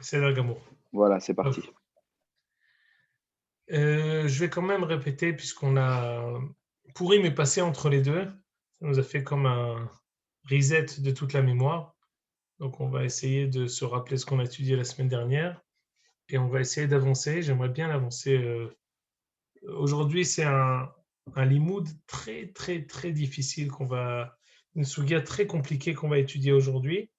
C'est Gamour. Voilà, c'est parti. Je vais quand même répéter, puisqu'on a Pourim est passé entre les deux. Ça nous a fait comme un reset de toute la mémoire. Donc, on va essayer de se rappeler ce qu'on a étudié la semaine dernière et on va essayer d'avancer. J'aimerais bien avancer. Aujourd'hui, c'est un limoud très, très, très difficile une sougia très compliquée qu'on va étudier aujourd'hui.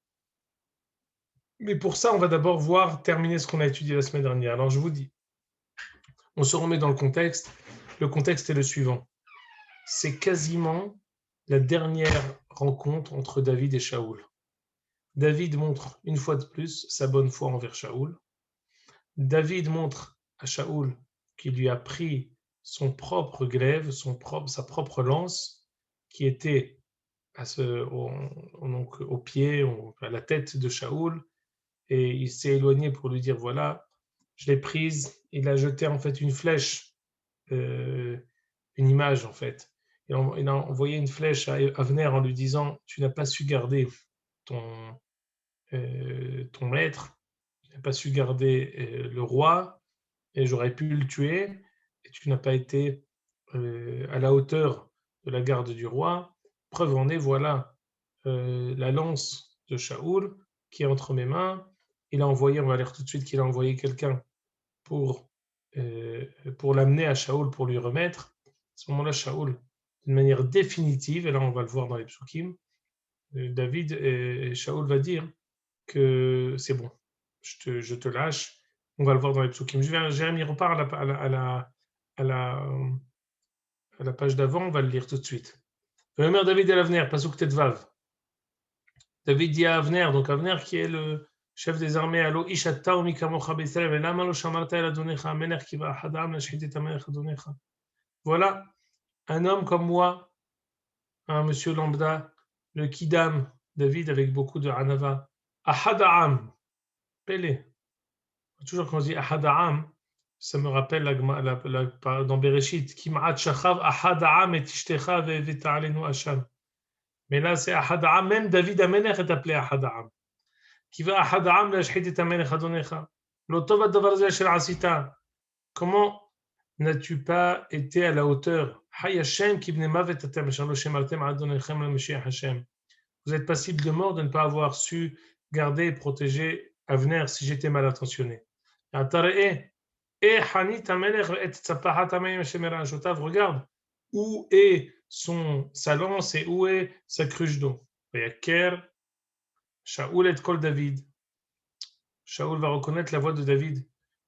Mais pour ça, on va d'abord terminer ce qu'on a étudié la semaine dernière. Alors, je vous dis, on se remet dans le contexte. Le contexte est le suivant. C'est quasiment la dernière rencontre entre David et Shaoul. David montre une fois de plus sa bonne foi envers Shaoul. David montre à Shaoul qu'il lui a pris son propre glaive, sa propre lance, qui était au pied, à la tête de Shaoul, et il s'est éloigné pour lui dire voilà, je l'ai prise. Il a jeté en fait une flèche, une image en fait. Il a envoyé une flèche à Avner en lui disant tu n'as pas su garder ton, ton maître, tu n'as pas su garder le roi, et j'aurais pu le tuer, et tu n'as pas été à la hauteur de la garde du roi. Preuve en est, voilà la lance de Shaoul qui est entre mes mains. Il a envoyé, on va lire tout de suite qu'il a envoyé quelqu'un pour, pour l'amener à Shaoul pour lui remettre. À ce moment-là, Shaoul, d'une manière définitive, et là on va le voir dans les psukim, David et Shaoul va dire que c'est bon, je te lâche. On va le voir dans les psukim. Jérémie repart à la, à la page d'avant, on va le lire tout de suite. Omer David et l'Avner, pasuk tetvav. David dit à Avner, donc Avner qui est le chef des armées, Allo ish atta umikamocha b'Israël, velama lo shamarta el adonecha, amelech ki ba'achad ha'am lashchit et hamelech adonecha. Voilà, un homme comme moi, un monsieur lambda, le kidam, David avec beaucoup de hanava, ahad ha'am, Pélé. Toujours quand on dit ahad ha'am, ça me rappelle dans Bereshit, Kim'at shachav ahad ha'am et tishtecha ve'ta'alenu hasham. Mais là, c'est ahad ha'am, même David Amelech est appelé ahad ha'am. Qui va ahad ha'am להשחית את המלך אדונך. לא טוב הדבר הזה אשר עשית. Comment n'as-tu pas été à la hauteur? Hay Hashem ki bnei mavet atem, asher lo shemartem adonechem le-Mashiach Hashem. Vous êtes passible de mort de ne pas avoir su garder et protéger Avner si j'étais mal intentionné. Regarde où est sa lance et où est sa cruche d'eau. Shaoul et Kol David. Shaoul va reconnaître la voix de David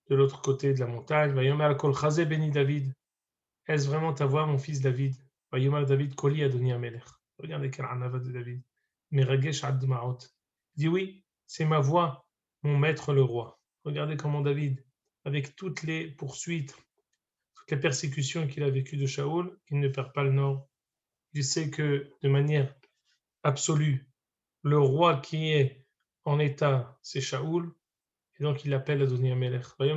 de l'autre côté de la montagne. Vayomer Kol Chazé béni David. Est-ce vraiment ta voix, mon fils David? Vayomer David Koli Adoni Amelech. Regardez quel anava de David. Meragesh ad Dmaot. Il dit oui, c'est ma voix, mon maître le roi. Regardez comment David, avec toutes les poursuites, toutes les persécutions qu'il a vécues de Shaoul, il ne perd pas le nord. Il sait que de manière absolue, le roi qui est en état, c'est Shaoul, et donc il appelle Adoni Amelech. Mais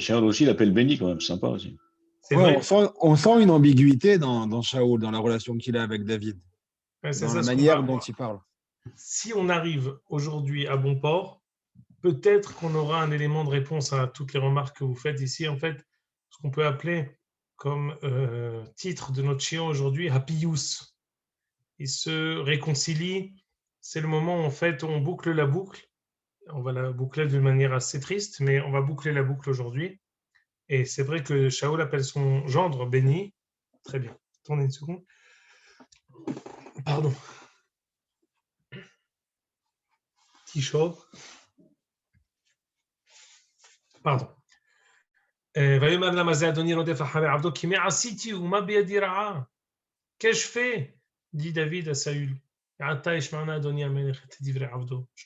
Charles aussi l'appelle béni quand même, sympa aussi. C'est vrai. On sent une ambiguïté dans Shaoul, dans la relation qu'il a avec David, dans la manière dont il parle. Si on arrive aujourd'hui à bon port, peut-être qu'on aura un élément de réponse à toutes les remarques que vous faites ici. En fait, ce qu'on peut appeler comme titre de notre chien aujourd'hui, Happyus. Il se réconcilie. C'est le moment où en fait on boucle la boucle. On va la boucler d'une manière assez triste, mais on va boucler la boucle aujourd'hui. Et c'est vrai que Shaoul appelle son gendre béni. Très bien. Attendez une seconde. Pardon. Petit chaud. Pardon. Qu'ai-je fait? Dit David à Saül. Je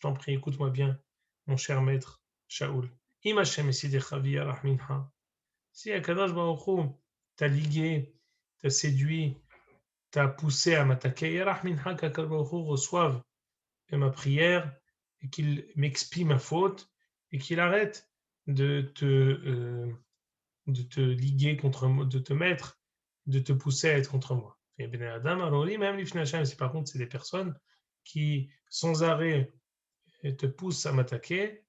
t'en prie, écoute-moi bien, mon cher maître Shaoul. Si Akadosh Baruch Hu t'a ligué, t'a séduit, t'a poussé à m'attaquer, qu'Akadosh Baruch Hu reçoive ma prière et qu'il m'expie ma faute et qu'il arrête de te liguer contre moi, de te mettre, de te pousser à être contre moi. Et Ben Adam, alors même les Finacham, c'est par contre, c'est des personnes qui, sans arrêt, te pousse à m'attaquer,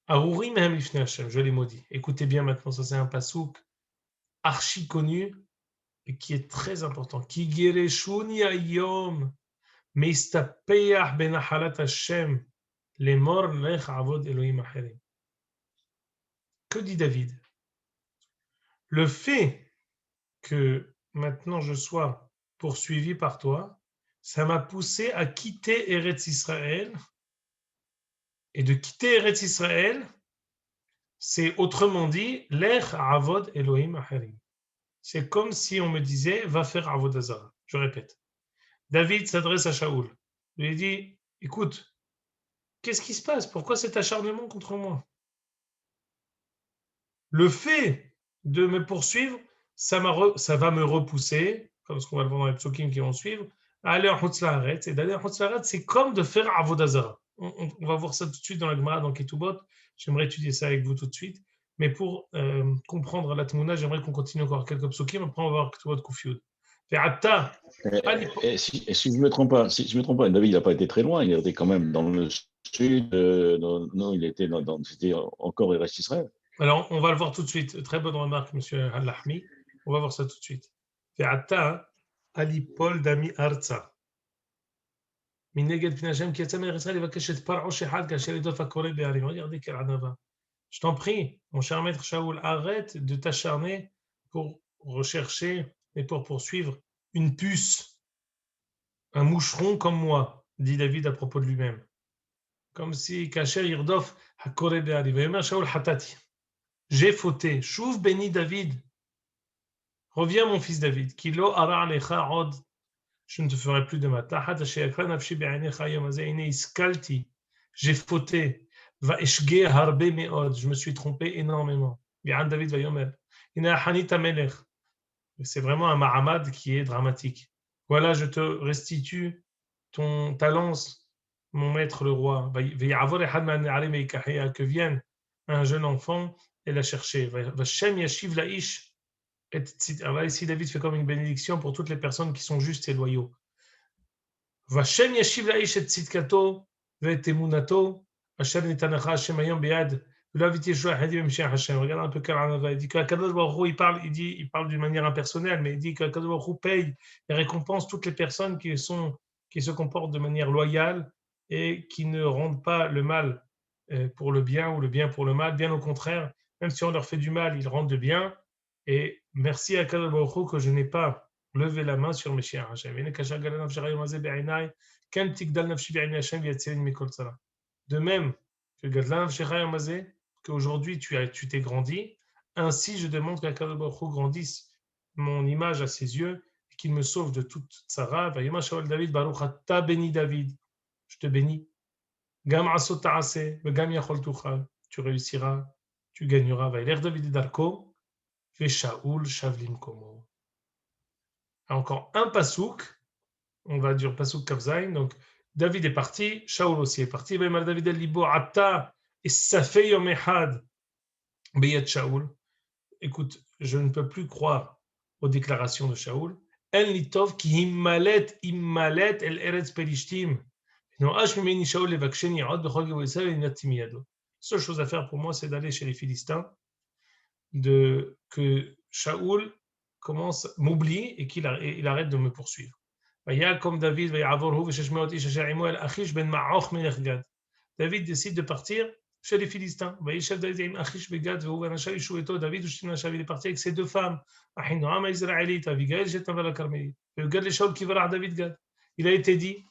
Aruri mehem lifnei Hashem, je les maudis. Écoutez bien maintenant, ça c'est un pasouk archi connu et qui est très important. Ki gereshuni hayom meistapeach benahalat Hashem lemor lech avod Elohim acherim. Que dit David? Le fait que maintenant je sois poursuivi par toi, ça m'a poussé à quitter Eretz Israël. Et de quitter Eretz Israël, c'est autrement dit, Lech avod Elohim acherim. C'est comme si on me disait, va faire Avodah Zarah. Je répète. David s'adresse à Shaoul. Il lui dit, écoute, qu'est-ce qui se passe? Pourquoi cet acharnement contre moi? Le fait de me poursuivre, ça va me repousser, comme ce qu'on va le voir dans les psukim qui vont suivre, à aller en Chutz La'aretz. Et d'aller en Chutz La'aretz, c'est comme de faire Avodah Zarah. On va voir ça tout de suite dans la Gemara, dans Ketubot. J'aimerais étudier ça avec vous tout de suite. Mais pour comprendre la Tmouna, j'aimerais qu'on continue encore quelques psukim. Après, on va voir Ketubot Kufiyud. Si je ne me trompe pas, David n'a pas été très loin. Il était quand même dans le sud. Non, il était c'était encore Eretz Israël. Alors, on va le voir tout de suite. Très bonne remarque, monsieur Al-Lahmi. On va voir ça tout de suite. Ve'ata alipol dami arza. Regardez quel anava. Je t'en prie, mon cher maître Shaoul, arrête de t'acharner pour rechercher et pour poursuivre une puce, un moucheron comme moi, dit David à propos de lui-même. Comme si Kacher Yirdof Hakore Be'ari. Ve'yomer Shaoul Hatati. J'ai fauté. Chouv béni David. Reviens mon fils David. Kilo ara alecha od. Je ne te ferai plus de ma tahat. J'ai fauté. Va eshge harbe meod. Je me suis trompé énormément. David va yomer. C'est vraiment un mahamad qui est dramatique. Voilà, je te restitue ta lance, mon maître le roi. Que vienne un jeune enfant et la chercher. Vashem yashiv laish. Ici, David fait comme une bénédiction pour toutes les personnes qui sont justes et loyaux. Vashem yashiv laish et tzidkato ve'temunato asher nitanacha Hashem hayom beyad. Regarde un peu Karanava. Il dit qu'Akadosh Baruch Hu, il parle d'une manière impersonnelle, mais il dit qu'Akadosh Baruch Hu paye et récompense toutes les personnes qui se comportent de manière loyale et qui ne rendent pas le mal pour le bien ou le bien pour le mal. Bien au contraire, même si on leur fait du mal, ils rendent le bien. Et merci à Akadosh Baruch Hu que je n'ai pas levé la main sur mes chiens. De même que Gadlan Shechayam Mazé, qu'aujourd'hui tu t'es grandi, ainsi je demande qu'Akadosh Baruch Hu grandisse mon image à ses yeux et qu'il me sauve de toute tzara. Vayoma Shaol David Baruch Ata béni David, je te bénis. Gam asot ta'aseh, gam yachol tuchal, tu réussiras, tu gagneras. Vaïler David Darko, ve Shaoul Shavlim Komo. Encore un pasouk, on va dire pasouk Kavzaïn, donc David est parti, Shaoul aussi est parti. Vaymal David el libo Ata et Safei Yom Echad Beyat Shaoul. Écoute, je ne peux plus croire aux déclarations de Shaoul. En litov ki immalet el eretz pelishtim. La seule chose à faire pour moi, c'est d'aller chez les Philistins, que Shaoul m'oublie et qu'il arrête de me poursuivre. Comme David, David décide de partir chez les Philistins. David est parti avec ses deux femmes. Il a été dit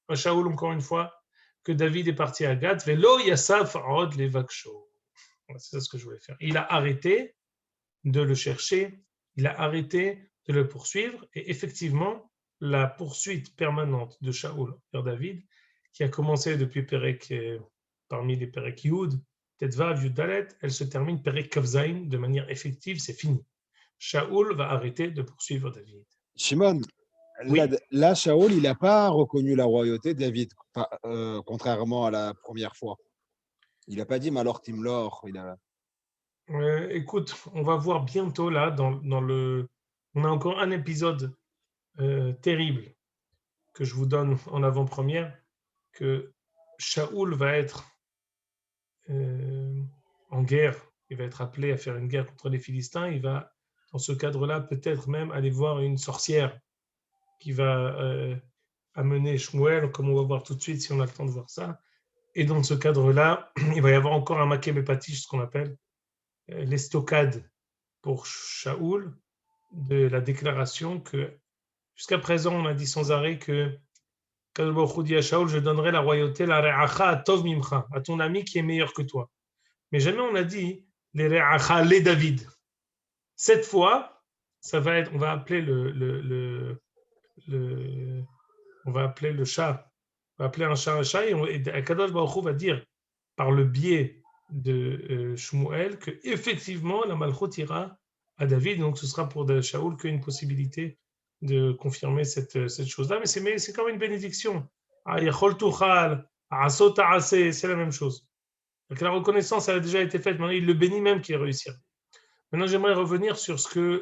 à Shaoul, encore une fois, que David est parti à Gad. C'est ça ce que je voulais faire. Il a arrêté de le chercher, il a arrêté de le poursuivre, et effectivement, la poursuite permanente de Shaoul vers David, qui a commencé depuis Perek, parmi les Perek Yud, Tetvav, Yud Dalet, elle se termine Perek Kavzaïn de manière effective, c'est fini. Shaoul va arrêter de poursuivre David. Shimon, oui. Là, Shaoul, il n'a pas reconnu la royauté de David, contrairement à la première fois. Il n'a pas dit Malor Timlor. Écoute, on va voir bientôt là, on a encore un épisode terrible que je vous donne en avant-première, que Shaoul va être en guerre, il va être appelé à faire une guerre contre les Philistins, il va, dans ce cadre-là, peut-être même aller voir une sorcière qui va amener Shmuel, comme on va voir tout de suite si on a le temps de voir ça. Et dans ce cadre-là, il va y avoir encore un Maké Bepatish, ce qu'on appelle l'estocade pour Shaoul, de la déclaration que jusqu'à présent, on a dit sans arrêt que Kadosh Baruch Hu dit à Shaoul, je donnerai la royauté, la re'acha à Tov Mimcha, à ton ami qui est meilleur que toi. Mais jamais on a dit les re'acha, les David. Cette fois, ça va être, on va appeler on va appeler le chat, on va appeler un chat, et Kadosh Baruch Hu va dire par le biais de Shmuel que effectivement la malchut ira à David, donc ce sera pour Shaoul qu'une possibilité de confirmer cette chose-là, mais c'est comme une bénédiction. C'est la même chose. Donc la reconnaissance, elle a déjà été faite, maintenant il le bénit même qu'il réussira. Maintenant, j'aimerais revenir sur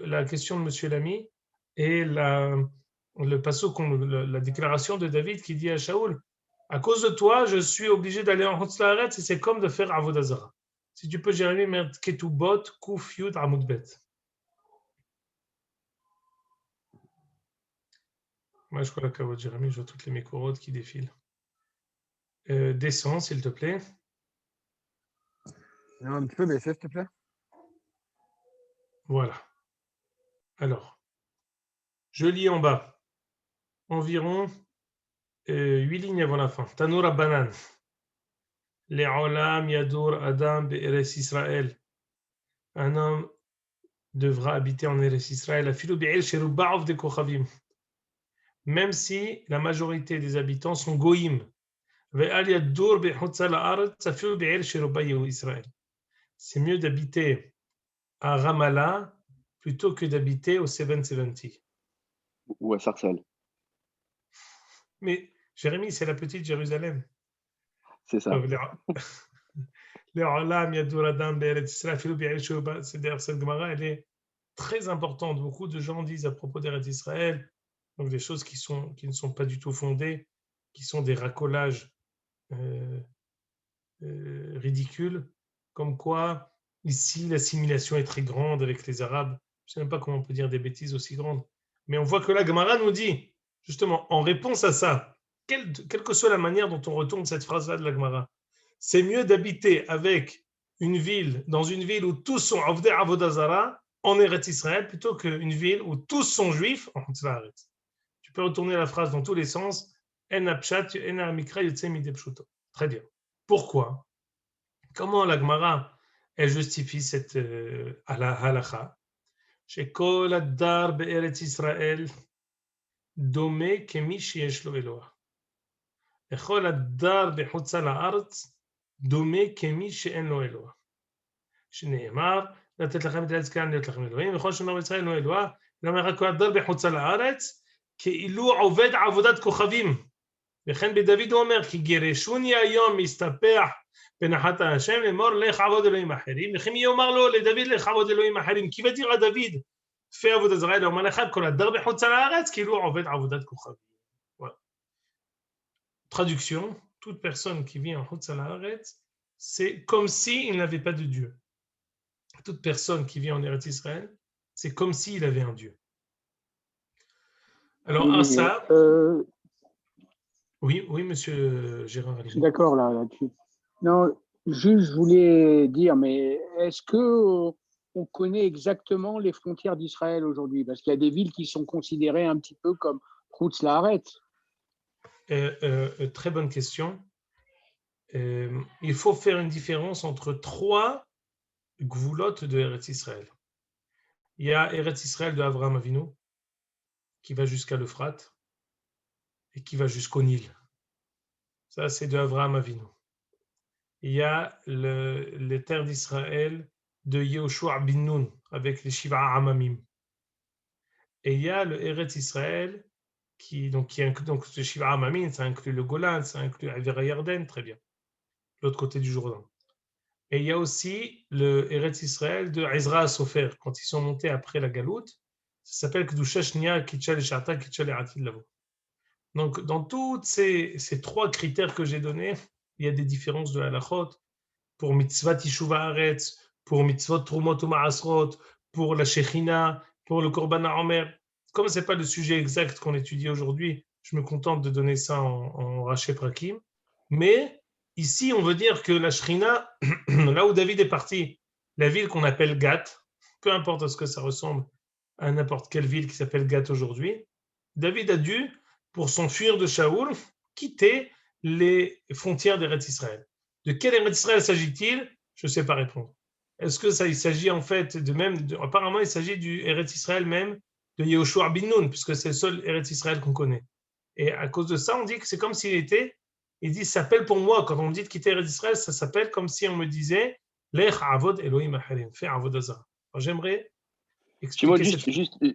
la question de M. Lamy et le passage, la déclaration de David qui dit à Shaoul, à cause de toi, je suis obligé d'aller en Chutz La'aretz et c'est comme de faire Avodah Zara. Si tu peux, Jérémie, mettre Ketubot, Kuf, Yud, Amud Bet. Moi, je crois que Jérémie, je vois toutes les mécorotes qui défilent. Descends, s'il te plaît. Un petit peu baissé, s'il te plaît. Voilà. Alors, je lis en bas. Environ 8 lignes avant la fin. Tanour Abanan. Le'olam yadur Adam be'eres Israël. Un homme devra habiter en Eretz Israël. Afilu be'el sheruba'ov de kochavim. Même si la majorité des habitants sont goïm. Ve'al yadur be'chutza la'aretz afilu be'el sherubayu Israël. C'est mieux d'habiter à Ramallah plutôt que d'habiter au 770. Ou à Sarcelles. Mais Jérémie, c'est la petite Jérusalem. C'est ça. C'est-à-dire, cette Gemara, elle est très importante. Beaucoup de gens disent à propos d'Eretz Israël, donc des choses qui ne sont pas du tout fondées, qui sont des racolages ridicules, comme quoi ici l'assimilation est très grande avec les Arabes. Je ne sais même pas comment on peut dire des bêtises aussi grandes. Mais on voit que la Gemara nous dit, justement, en réponse à ça, quelle que soit la manière dont on retourne cette phrase-là de la Gemara, c'est mieux d'habiter avec dans une ville où tous sont Avdei Avodah Zara, en Eretz Israël, plutôt qu'une ville où tous sont juifs en Tzlaaretz. Tu peux retourner la phrase dans tous les sens. En apshat, en amikra yotze midei pshuto. Très bien. Pourquoi? Comment la Gemara elle justifie cette halacha? Shekol adar be'eretz Israël dome kemi sheyesh lo Eloah. Echol adar bechutza la'aretz דומה כמי שאין לו אלוה. שנאמר, לתת לכם את הארץ כאן להיות לכם אלוהים, וכל שמר בישראל אינו אלוה, למה רק הדר בחוצה לארץ, כאילו עובד עבודת כוכבים. וכן בדוד הוא אומר, כי גירשוני היום מסתפח בנחת השם, לאמור לך עבוד אלוהים אחרים, וכי מי יאמר לו לדוד לך עבוד אלוהים אחרים, כי ותראה דוד, פי עבוד ישראל, אומר לך, כל הדר בחוצה לארץ, כאילו עובד עבודת כוכבים. Voilà. Traduction. Toute personne qui vit en Chutz La'aretz, c'est comme s'il n'avait pas de Dieu. Toute personne qui vit en Eretz Israël, c'est comme s'il avait un Dieu. Alors, oui, ça... Oui, monsieur Gérard. Je suis d'accord là-dessus. Non, juste, je voulais dire, mais est-ce que on connaît exactement les frontières d'Israël aujourd'hui? Parce qu'il y a des villes qui sont considérées un petit peu comme Chutz La'aretz. Très bonne question. Il faut faire une différence entre 3 gvoulotes de Eretz Israël. Il y a Eretz Israël de Avraham Avinu, qui va jusqu'à l'Euphrate et qui va jusqu'au Nil. Ça, c'est de Avraham Avinu. Il y a les terres d'Israël de Yehoshua bin Nun, avec les Shiva Amamim. Et il y a le Eretz Israël, qui inclut donc le Shiva Amamim, ça inclut le Golan, ça inclut Avera Yarden, très bien, l'autre côté du Jourdain. Et il y a aussi le Eretz Israël de Ezra Sofer, quand ils sont montés après la Galoute, ça s'appelle Kedusha Shnia Kitchal et Sharta Kitchal et Atid Lavo. Donc, dans tous ces 3 critères que j'ai donnés, il y a des différences de halachot. pour mitzvah Tishuva Haaretz, pour mitzvot Trumot U'Maasrot, pour la Shechina, pour le Korban HaOmer. Comme ce n'est pas le sujet exact qu'on étudie aujourd'hui, je me contente de donner ça en Raché Prakim. Mais ici, on veut dire que la Shechina, là où David est parti, la ville qu'on appelle Gath, peu importe à ce que ça ressemble à n'importe quelle ville qui s'appelle Gath aujourd'hui, David a dû, pour s'enfuir de Shaoul, quitter les frontières d'Eretz Israël. De quel Eretz Israël s'agit-il? Je ne sais pas répondre. Est-ce que ça, il s'agit en fait apparemment il s'agit du Eretz Israël même de Yehoshua bin Nun, puisque c'est le seul Eretz Israël qu'on connaît. Et à cause de ça, on dit que c'est comme s'il était, il dit, ça s'appelle pour moi, quand on me dit de quitter Eretz Israël, ça s'appelle comme si on me disait, Lech avod Elohim acharim, fais avod hazara. Alors j'aimerais expliquer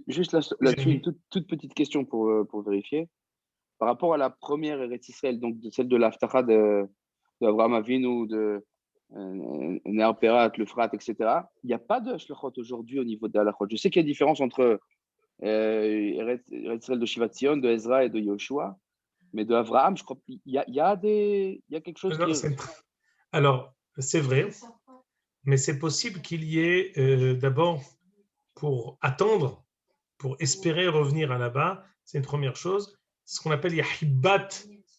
juste là-dessus, une toute petite question pour vérifier. Par rapport à la première Eretz Israël, donc celle de l'Aftacha d'Avraham Avinu, de Ner Perat, le Frat, etc., il n'y a pas de Shlachot aujourd'hui au niveau de Halachot. Je sais qu'il y a une différence entre Eretz Israël de Shivat Zion, de Ezra et de Yoshua, mais de Avraham, je crois qu'il y a quelque chose Alors, c'est vrai, mais c'est possible qu'il y ait d'abord, pour attendre, pour espérer revenir à là-bas, c'est une première chose, ce qu'on appelle Yahibat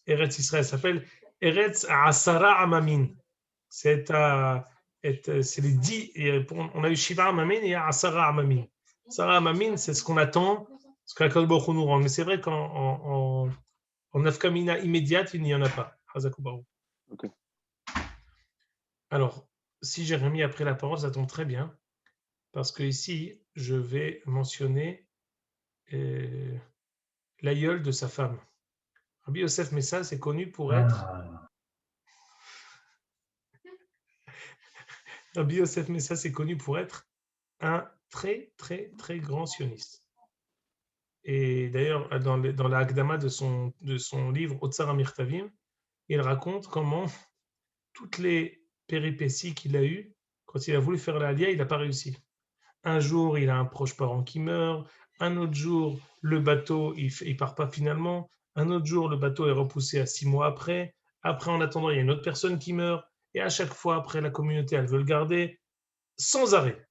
Eretz Israël, ça s'appelle Eretz Asara Amamin. C'est les 10, on a eu Shiva Amamin et Asara Amamin. Asara Amamin, c'est ce qu'on attend, ce qu'Akadosh Baruch Hu nous rend. Mais c'est vrai qu'en Nafkamina immédiate, il n'y en a pas. Okay. Alors, si Jérémie a pris la parole, ça tombe très bien, parce que ici, je vais mentionner l'aïeul de sa femme. Rabbi Yosef Messa, c'est connu pour être... Rabbi Yosef Messa, c'est connu pour être un très, très, très grand sioniste. Et d'ailleurs, dans la Hakdama de son livre Otsar HaMirtavim, il raconte comment toutes les péripéties qu'il a eues, quand il a voulu faire l'Aliyah, il n'a pas réussi. Un jour, il a un proche parent qui meurt. Un autre jour, le bateau, il ne part pas finalement. Un autre jour, le bateau est repoussé à 6 mois après. Après, en attendant, il y a une autre personne qui meurt. Et à chaque fois, après, la communauté, elle veut le garder sans arrêt.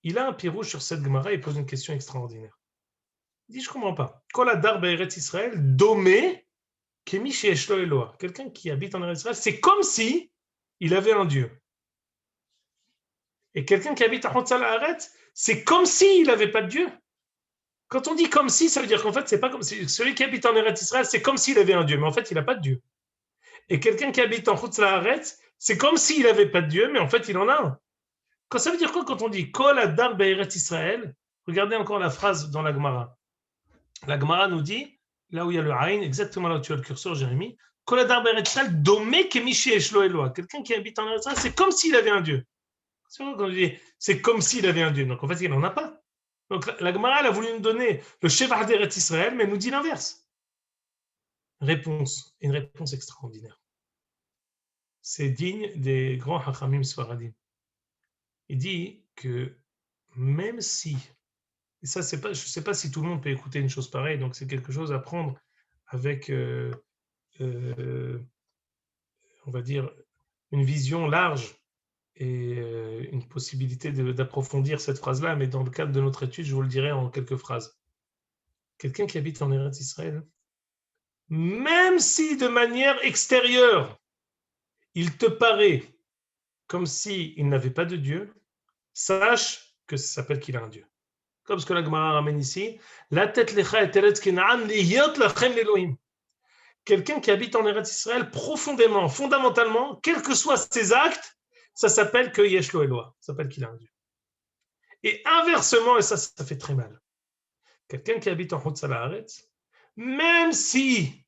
Il a un pirouge sur cette Gemara et pose une question extraordinaire. Il dit, je ne comprends pas. Kol hadar be'eretz Israël, domé kemi sheyesh lo Eloah. Quelqu'un qui habite en Eretz Israël, c'est comme si il avait un Dieu. Et quelqu'un qui habite à Hotzal Haaretz, c'est comme s'il n'avait pas de Dieu. Quand on dit comme si, ça veut dire qu'en fait, c'est pas comme si. Celui qui habite en Eretz Israël, c'est comme s'il avait un Dieu, mais en fait, il n'a pas de Dieu. Et quelqu'un qui habite en Hotzal Haaretz, c'est comme s'il n'avait pas de Dieu, mais en fait, il en a un. Quand ça veut dire quoi quand on dit Kol hadar be'eretz Israël? Regardez encore la phrase dans la Gemara. La Gemara nous dit, là où il y a le Aïn, exactement là où tu as le curseur, Jérémie, Kol hadar be'eretz Israël, domé kemi sheyesh lo Eloah. Quelqu'un qui habite en Eretz Israël, c'est comme s'il avait un Dieu. C'est comme s'il avait un Dieu. Donc en fait, il n'en a pas. Donc la Gemara, elle a voulu nous donner le Shevach d'Eretz Israël, mais elle nous dit l'inverse. Réponse, une réponse extraordinaire. C'est digne des grands Hachamim Sfaradim. Il dit que même si, et ça, c'est pas, je ne sais pas si tout le monde peut écouter une chose pareille, donc c'est quelque chose à prendre avec, on va dire, une vision large et une possibilité d'approfondir cette phrase-là, mais dans le cadre de notre étude, je vous le dirai en quelques phrases. Quelqu'un qui habite en Eretz Israël, même si de manière extérieure, il te paraît comme s'il n'avait pas de Dieu, sache que ça s'appelle qu'il a un Dieu. Comme ce que la Gemara ramène ici, la tête lecha et Eretz Kenaan liyot lachem l'Elohim. Quelqu'un qui habite en Eretz Israël profondément, fondamentalement, quels que soient ses actes, ça s'appelle que yesh lo Eloah, ça s'appelle qu'il a un Dieu. Et inversement, et ça fait très mal, quelqu'un qui habite en Hotzal Haaretz, même si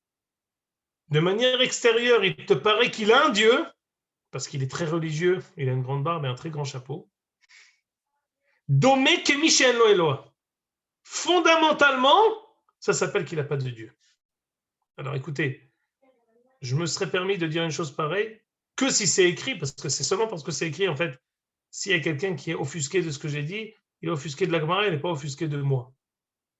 de manière extérieure, il te paraît qu'il a un Dieu, parce qu'il est très religieux, il a une grande barbe et un très grand chapeau, domé kemi she'en lo Eloah. Fondamentalement, ça s'appelle qu'il n'a pas de Dieu. Alors écoutez, je me serais permis de dire une chose pareille que si c'est écrit, parce que c'est seulement parce que c'est écrit, en fait, s'il y a quelqu'un qui est offusqué de ce que j'ai dit, il est offusqué de la Gemara, il n'est pas offusqué de moi.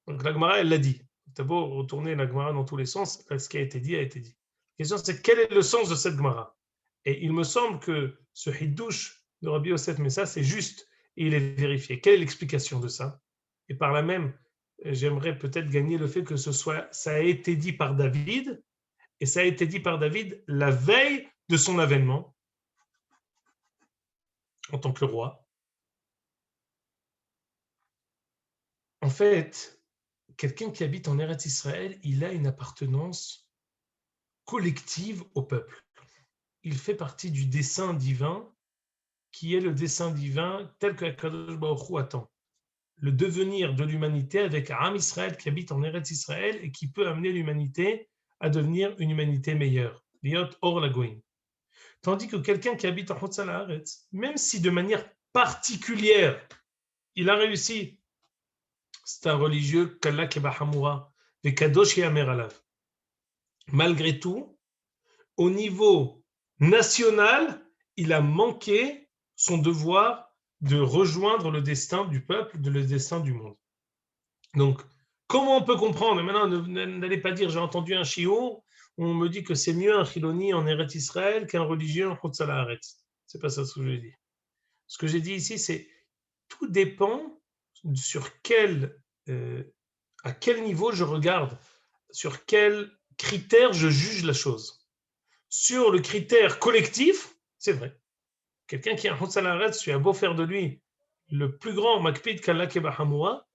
Donc la Gemara, elle l'a dit. Tu as beau retourner la Gemara dans tous les sens, ce qui a été dit a été dit. La question, c'est quel est le sens de cette Gemara? Et il me semble que ce hidouche de Rabbi Yosef Messa, c'est juste, et il est vérifié. Quelle est l'explication de ça? Et par là même, j'aimerais peut-être gagner le fait que ça a été dit par David, et ça a été dit par David la veille de son avènement, en tant que roi. En fait, quelqu'un qui habite en Eretz Israël, il a une appartenance collective au peuple. Il fait partie du dessein divin, qui est le dessein divin tel que Akadosh Baruch Hu attend. Le devenir de l'humanité avec Am Israël qui habite en Eretz Israël et qui peut amener l'humanité à devenir une humanité meilleure. Liot Or Lagoïm. Tandis que quelqu'un qui habite en Chutz Haaretz, même si de manière particulière, il a réussi, c'est un religieux, Kalla Kebahamura, Vekadosh Yamer Alav. Malgré tout, au niveau national, il a manqué son devoir de rejoindre le destin du peuple, le destin du monde. Donc, comment on peut comprendre? Maintenant, n'allez pas dire, j'ai entendu un shiur, on me dit que c'est mieux un chiloni en Eretz Israël qu'un religieux en Chutz Haaretz. C'est pas ça ce que j'ai dit. Ce que j'ai dit ici, c'est tout dépend sur à quel niveau je regarde, sur quel critère je juge la chose. Sur le critère collectif, c'est vrai. Quelqu'un qui est en Chutz Haaretz, tu as beau faire de lui le plus grand makpid Kalla Kebahamura,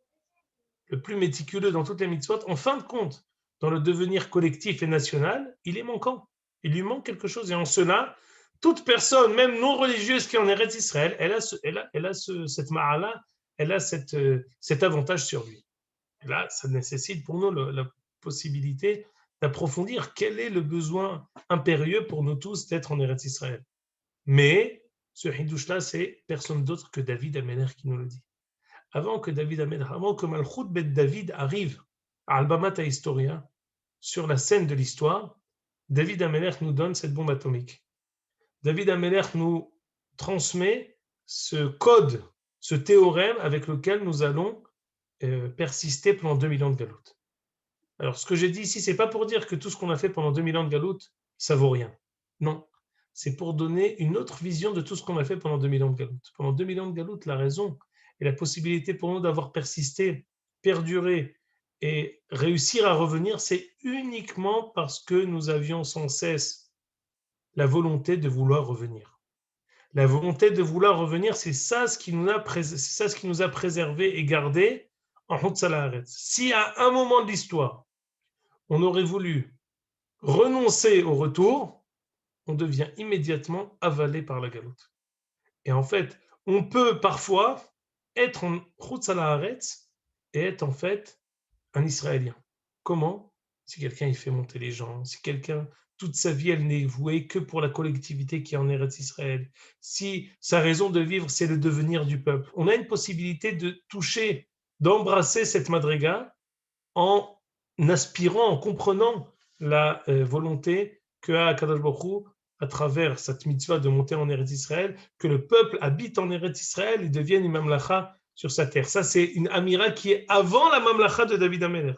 le plus méticuleux dans toutes les mitzvot, en fin de compte, dans le devenir collectif et national, il est manquant. Il lui manque quelque chose. Et en cela, toute personne, même non religieuse qui est en Eretz Israël, elle a cette ma'ala, elle a cet avantage sur lui. Et là, ça nécessite pour nous la possibilité d'approfondir quel est le besoin impérieux pour nous tous d'être en Eretz Israël. Mais ce hidouche-là, c'est personne d'autre que David Amelech qui nous le dit. Avant que Malchut Bet David arrive à Al-Bamat Historia, sur la scène de l'histoire, David Amelech nous donne cette bombe atomique. David Amelech nous transmet ce code, ce théorème avec lequel nous allons persister pendant 2000 ans de galoute. Alors, ce que j'ai dit ici, c'est pas pour dire que tout ce qu'on a fait pendant 2000 ans de galoute, ça vaut rien. Non, c'est pour donner une autre vision de tout ce qu'on a fait pendant 2000 ans de galoute. Pendant 2000 ans de galoute, la raison et la possibilité pour nous d'avoir persisté, perduré et réussir à revenir, c'est uniquement parce que nous avions sans cesse la volonté de vouloir revenir. La volonté de vouloir revenir, c'est ça ce qui nous a préservé et gardé en Chutz Haaretz. Si à un moment de l'histoire, on aurait voulu renoncer au retour, on devient immédiatement avalé par la galoute. Et en fait, on peut parfois être en Chutz Haaretz et être en fait un Israélien. Comment? Si quelqu'un il fait monter les gens, si quelqu'un, toute sa vie, elle n'est vouée que pour la collectivité qui est en Eretz Israël, si sa raison de vivre, c'est le devenir du peuple, on a une possibilité de toucher, d'embrasser cette madriga en aspirant, en comprenant la volonté que a Akadosh Baruch Hu à travers cette mitzvah de monter en Eretz Israël, que le peuple habite en Eretz Israël et devienne une mamlacha sur sa terre. Ça, c'est une amira qui est avant la mamlacha de David Amelech.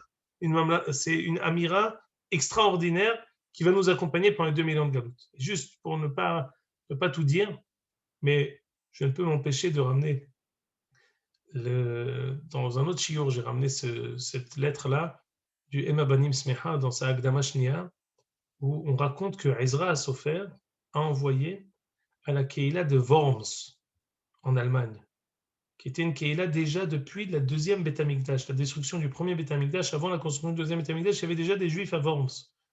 C'est une amira extraordinaire qui va nous accompagner pendant les 2000 ans de galoute. Juste pour ne pas tout dire, mais je ne peux m'empêcher de ramener dans un autre shiur, j'ai ramené cette lettre-là du Ema Banim Smecha dans sa Akdama Shnia, où on raconte que Ezra Sofer a envoyé à la Keila de Worms, en Allemagne, qui était une Keila déjà depuis la deuxième Beth Amikdash, la destruction du premier Beth Amikdash. Avant la construction du deuxième Beth Amikdash, il y avait déjà des Juifs à Worms,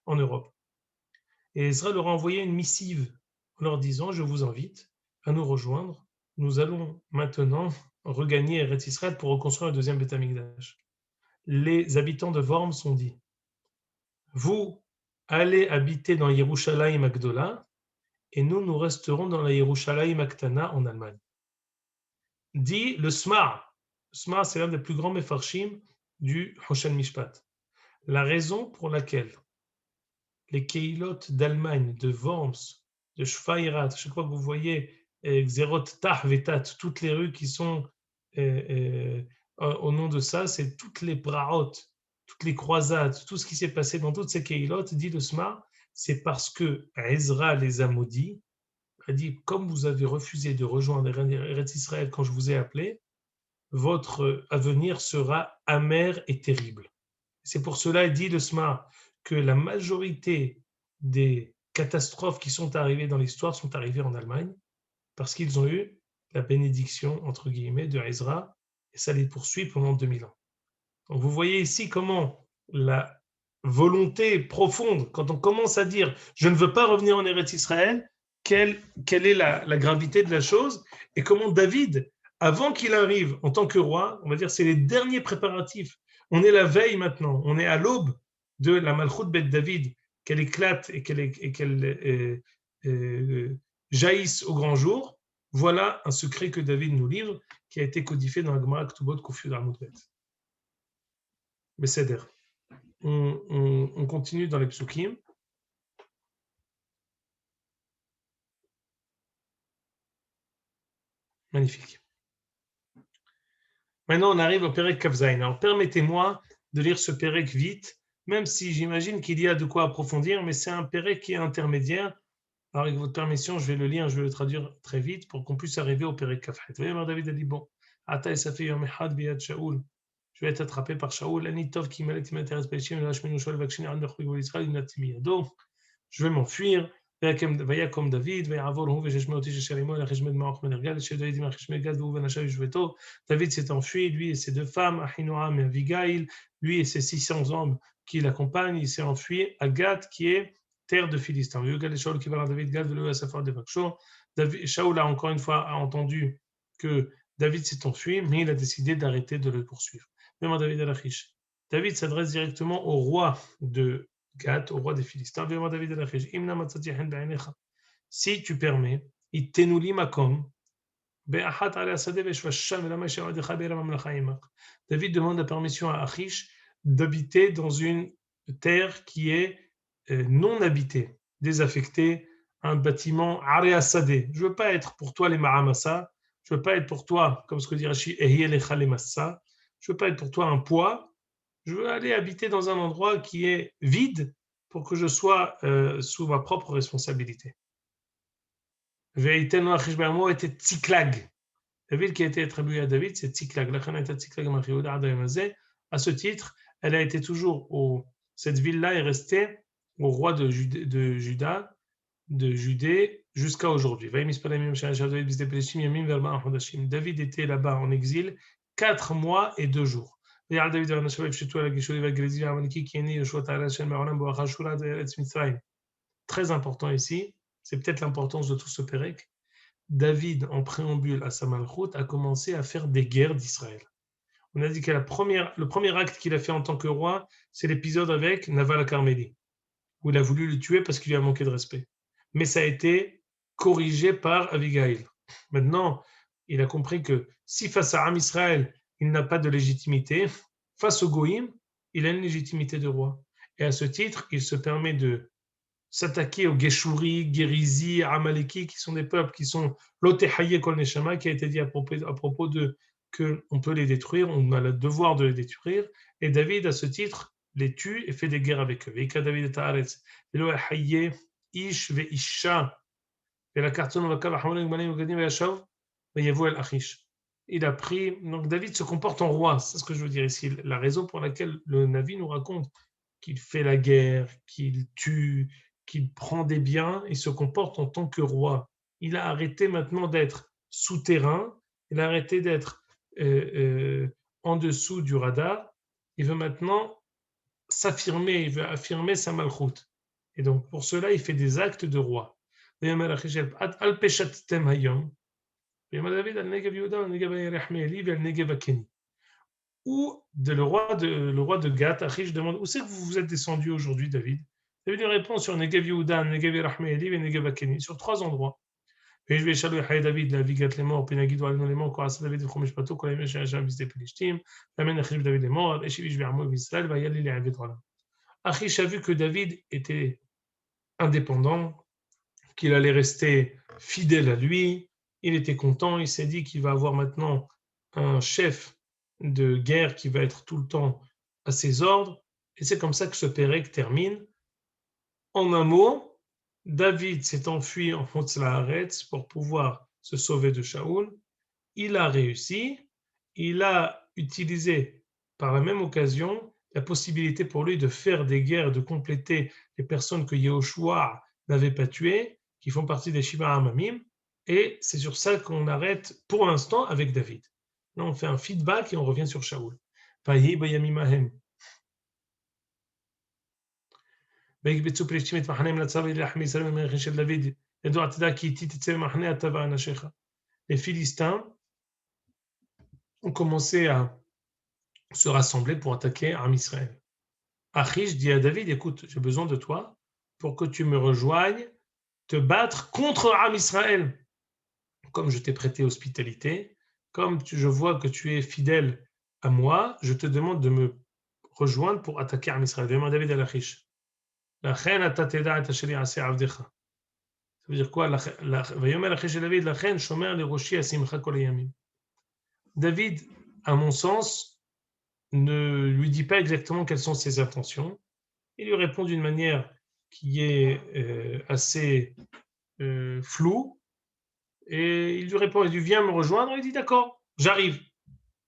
en Europe. Et Ezra leur a envoyé une missive en leur disant « Je vous invite à nous rejoindre. Nous allons maintenant regagner Eretz Israël pour reconstruire le deuxième Beth Amikdash. » Les habitants de Worms ont dit « Vous allez habiter dans Yerushalayim Agdola et nous resterons dans la Yerushalayim Aktana en Allemagne. » Dit le Smar. Le Smar, c'est l'un des plus grands mefarshim du Hoshen Mishpat. La raison pour laquelle les Keilot d'Allemagne, de Worms, de Schweirat, je crois que vous voyez Xerot Tahvetat, toutes les rues qui sont au nom de ça, c'est toutes les braot, toutes les croisades, tout ce qui s'est passé dans toutes ces Keilot, dit le Smar, c'est parce que Ezra les a maudits a dit, comme vous avez refusé de rejoindre Eretz Israël quand je vous ai appelé, votre avenir sera amer et terrible. C'est pour cela, dit le Sma, que la majorité des catastrophes qui sont arrivées dans l'histoire sont arrivées en Allemagne, parce qu'ils ont eu la bénédiction, entre guillemets, de Ezra, et ça les poursuit pendant 2000 ans. Donc vous voyez ici comment la volonté profonde, quand on commence à dire « je ne veux pas revenir en Eretz Israël », quelle est la gravité de la chose, et comment David, avant qu'il arrive en tant que roi, on va dire c'est les derniers préparatifs. On est la veille maintenant, on est à l'aube de la Malchut Bet David, qu'elle éclate et qu'elle jaillisse au grand jour. Voilà un secret que David nous livre, qui a été codifié dans la Gemara Ktubot Kuf Yud Amud Bet. Beseder. On continue dans les psukim. Magnifique. Maintenant, on arrive au Perek Kaf Zayin. Alors, permettez-moi de lire ce Perek vite, même si j'imagine qu'il y a de quoi approfondir, mais c'est un Perek qui est intermédiaire. Alors, avec votre permission, je vais le lire, je vais le traduire très vite pour qu'on puisse arriver au Perek Kaf Het. David a dit, bon, Ata Safi Yom Echad Biyad Shaoul. Je vais être attrapé par Shaoul. Anitov qui m'intéresse pas ici, donc, je vais m'enfuir. Vayakom David, David s'est enfui, lui et ses deux femmes, Ahinoam et Abigail, lui et ses 600 hommes qui l'accompagnent, il s'est enfui à Gath, qui est terre de Philistins. Shaoul a encore une fois entendu que David s'est enfui, mais il a décidé d'arrêter de le poursuivre. David s'adresse directement au roi de Gath, au roi des Philistins. Si tu permets, David demande la permission à Achish d'habiter dans une terre qui est non habitée, désaffectée, un bâtiment Area Sadeh. Je ne veux pas être pour toi les Mahamasa, je ne veux pas être pour toi, comme ce que dit Rashi, Ehiye lecha lemassa. Je ne veux pas être pour toi un poids, je veux aller habiter dans un endroit qui est vide pour que je sois sous ma propre responsabilité. Ve'iten Achish be'amo était Tziklag. La ville qui a été attribuée à David, c'est Tziklag. À ce titre, elle a été toujours cette ville-là est restée au roi de Judée jusqu'à aujourd'hui. David était là-bas en exil 4 mois et 2 jours. Très important ici, c'est peut-être l'importance de tout ce pérek. David, en préambule à sa malchoute, a commencé à faire des guerres d'Israël. On a dit que le premier acte qu'il a fait en tant que roi, c'est l'épisode avec Naval Carmeli, où il a voulu le tuer parce qu'il lui a manqué de respect. Mais ça a été corrigé par Abigail. Maintenant, il a compris que si face à Am Israël, il n'a pas de légitimité, face au Goïm, il a une légitimité de roi. Et à ce titre, il se permet de s'attaquer aux Geshuri, Gerizi, Amaleki, qui sont des peuples qui sont l'Otehaye Kol Neshama, qui a été dit à propos de qu'on peut les détruire, on a le devoir de les détruire, et David, à ce titre, les tue et fait des guerres avec eux. Veika David et Haaretz, Elohaye, Ish ve Isha, et la carton va Kavah Hamonim Banim Gadim Yashav, Vayevu el Achish. Il a pris, donc David se comporte en roi, c'est ce que je veux dire ici, la raison pour laquelle le Navi nous raconte qu'il fait la guerre, qu'il tue, qu'il prend des biens, il se comporte en tant que roi. Il a arrêté maintenant d'être souterrain, il a arrêté d'être en dessous du radar, il veut maintenant s'affirmer, il veut affirmer sa malchoute. Et donc pour cela, il fait des actes de roi. Ou le roi de Gath, Achish demande, où c'est que vous vous êtes descendu aujourd'hui, David? David lui répond sur Negev Yehuda, Negev Yerachmeeli et Negev Akeni, sur 3 endroits. Et je vais chalouer Haï David, la Vigat les morts, Pinagid ou Alino les morts, Korasa David, le Chomish Pato, Kolayim, Shacham, Visde Pelishtim, Lamen Achish David les morts, Eshivish Vermo, Israël, Vayali les Avid Rolam. Achish a vu que David était indépendant, qu'il allait rester fidèle à lui, il était content, il s'est dit qu'il va avoir maintenant un chef de guerre qui va être tout le temps à ses ordres, et c'est comme ça que ce pérek termine. En un mot, David s'est enfui en Hotz Laaretz pour pouvoir se sauver de Shaoul. Il a réussi. Il a utilisé par la même occasion la possibilité pour lui de faire des guerres, de compléter les personnes que Yehoshua n'avait pas tuées, qui font partie des Shiva Hamamim. Et c'est sur ça qu'on arrête pour l'instant avec David. Là, on fait un feedback et on revient sur Shaoul. Vayi bayamimahem. Les Philistins ont commencé à se rassembler pour attaquer Am Israël. Achish dit à David, écoute, j'ai besoin de toi pour que tu me rejoignes, te battre contre Am Israël. Comme je t'ai prêté hospitalité, comme je vois que tu es fidèle à moi, je te demande de me rejoindre pour attaquer Am Israël. Demande David à Achish. Ça veut dire quoi? David, à mon sens, ne lui dit pas exactement quelles sont ses intentions. Il lui répond d'une manière qui est assez floue. Et il lui répond, il lui viens me rejoindre. Il dit d'accord, j'arrive.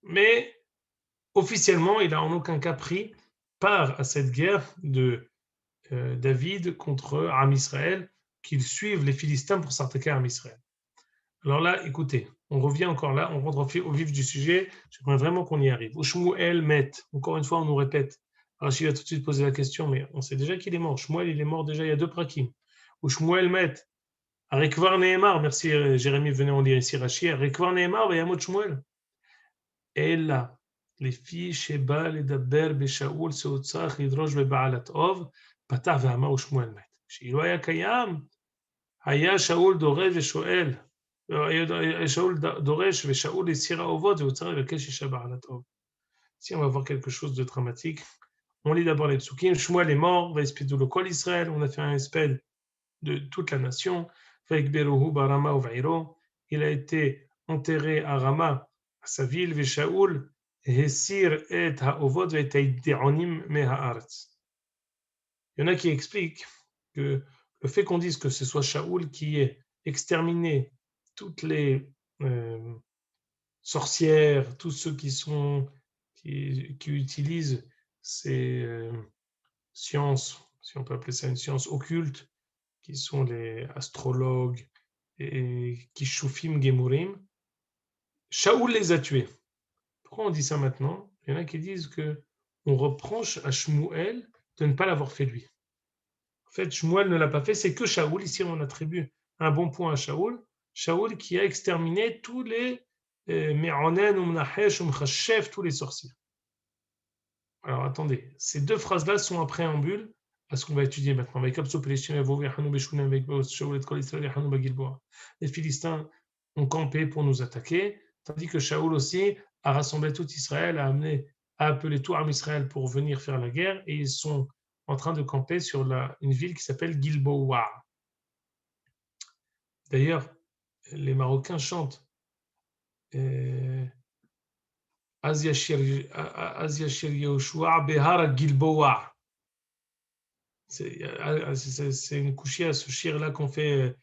Mais officiellement, il n'a en aucun cas pris part à cette guerre de David contre Am Israël, qu'ils suivent les Philistins pour s'attaquer à Am Israël. Alors là, écoutez, on revient encore là, on rentre au vif du sujet. J'aimerais vraiment qu'on y arrive. Shmuel met, encore une fois, on nous répète. Rachid va tout de suite poser la question, mais on sait déjà qu'il est mort. Shmuel, il est mort déjà il y a 2 prakim. Shmuel met. Rekvar Nehemar, merci Jérémy, venez en lire ici Rachid. Rekvar Nehemar, Vayamot Shmuel. Et là, les filles, Sheba, les Daber, Beshaoul, Seotzach, Hidrosh, Bebaalat Ov, Patah Vama ou Shmuel met. Shilo Haya Kayam, Haya Shaoul Doré Veshoel. Shaoul Doresh ve Shaoul et Sira Ovod ve'otzar vekesh isha ba'alat ov. Si on va voir quelque chose de dramatique, on lit d'abord les psukim. Shmuel est mort, va espéder le kol Israël. On a fait un espède de toute la nation. Ve'ikberuhu barama u'vairo. Il a été enterré à Rama, à sa ville. Ve Shaoul hesir et ha'ovod ve'et ha'idde'onim me ha'aretz. Il y en a qui expliquent que le fait qu'on dise que ce soit Shaoul qui ait exterminé toutes les sorcières, tous ceux qui utilisent ces sciences, si on peut appeler ça une science occulte, qui sont les astrologues et Kishufim Gemurim, Shaoul les a tués. Pourquoi on dit ça maintenant? Il y en a qui disent qu'on reproche à Shmuel de ne pas l'avoir fait lui. En fait, Shmuel ne l'a pas fait, c'est que Shaoul. Ici, on attribue un bon point à Shaoul. Shaoul qui a exterminé tous les Me'onen, Umnahesh, Umchashef, tous les sorciers. Alors attendez, ces 2 phrases-là sont un préambule à ce qu'on va étudier maintenant. Les Philistins ont campé pour nous attaquer, tandis que Shaoul aussi a rassemblé tout Israël, a appelé tout Am Israël pour venir faire la guerre, et ils sont en train de camper sur une ville qui s'appelle Gilboa. D'ailleurs, les Marocains chantent Az Yashir Yehoshua Behar Gilboa. C'est une couchée à ce shir-là qu'on fait.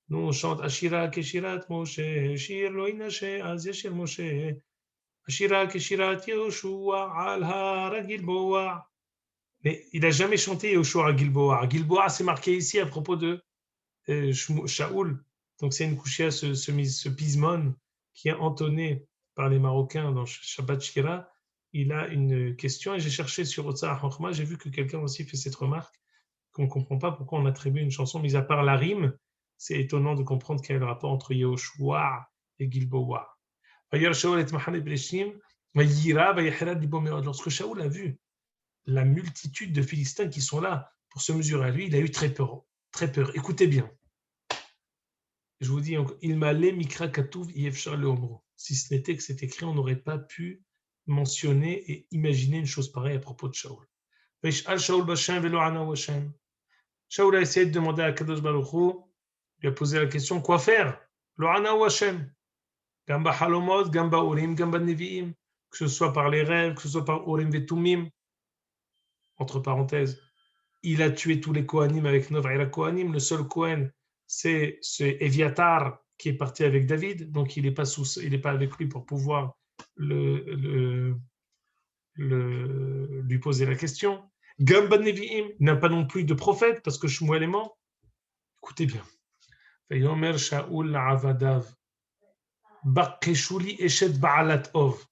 Nous, on chante Ashira Keshirat Moshe, Shir Lo Inashe, Az Yashir Moshe, Ashira Keshirat Yehoshua Al Har Gilboa. Mais il n'a jamais chanté Yehoshua Gilboa. Gilboa, c'est marqué ici à propos de Shaoul. Donc c'est une couchée, ce pismon qui est entonné par les Marocains dans Shabbat Shira. Il a une question et j'ai cherché sur Otsar Chochma, j'ai vu que quelqu'un aussi fait cette remarque qu'on ne comprend pas pourquoi on attribue une chanson, mis à part la rime. C'est étonnant de comprendre quel est le rapport entre Yehoshua et Gilboa. Lorsque Shaoul a vu la multitude de Philistins qui sont là pour se mesurer à lui, il a eu très peur. Très peur. Écoutez bien. Je vous dis, il m'a les mikra katouv yefshar leomro. Si ce n'était que c'est écrit, on n'aurait pas pu mentionner et imaginer une chose pareille à propos de Shaoul. Shaoul a essayé de demander à Kadosh Baruch Hu, lui a posé la question, quoi faire? Lo ana ou Hashem? Gamba halomot, gamba urim, gamba neviim, que ce soit par les rêves, que ce soit par urim vetumim, entre parenthèses, il a tué tous les Kohanim avec Novraïla Kohanim. Le seul Kohen, c'est Eviatar qui est parti avec David. Donc, il n'est pas avec lui pour pouvoir lui poser la question. Gamba Nevi'im n'a pas non plus de prophète parce que Shmuel est mort. Écoutez bien. Vayomer Shaoul Avadav Bakeshuli Eshet Ba'alat Ov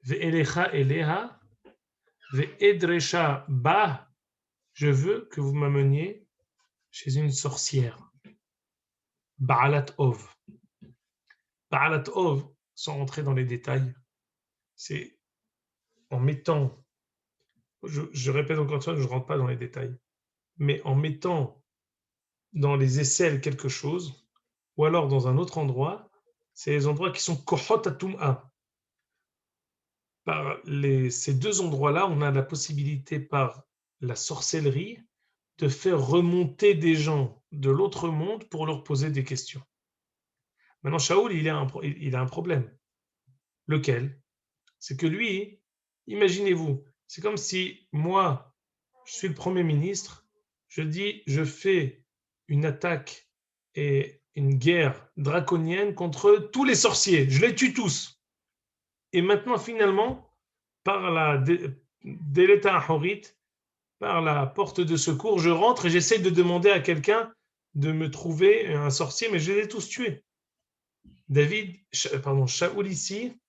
Ve'elecha Eleha Ve'edresha Ba. Je veux que vous m'ameniez chez une sorcière. Ba'alat Ov. Ba'alat Ov, sans rentrer dans les détails, c'est en mettant, je répète encore une fois, je ne rentre pas dans les détails, mais en mettant dans les aisselles quelque chose, ou alors dans un autre endroit, c'est les endroits qui sont kohot atum'a. Par ces deux endroits-là, on a la possibilité par la sorcellerie de faire remonter des gens de l'autre monde pour leur poser des questions. Maintenant, Shaoul, il a un problème. Lequel? C'est que lui, imaginez-vous, c'est comme si moi, je suis le Premier ministre, je dis, je fais une attaque et une guerre draconienne contre tous les sorciers, je les tue tous. Et maintenant, finalement, par la Deleta Ahorit, par la porte de secours, je rentre et j'essaie de demander à quelqu'un de me trouver un sorcier, mais je les ai tous tués. Shaoul ici,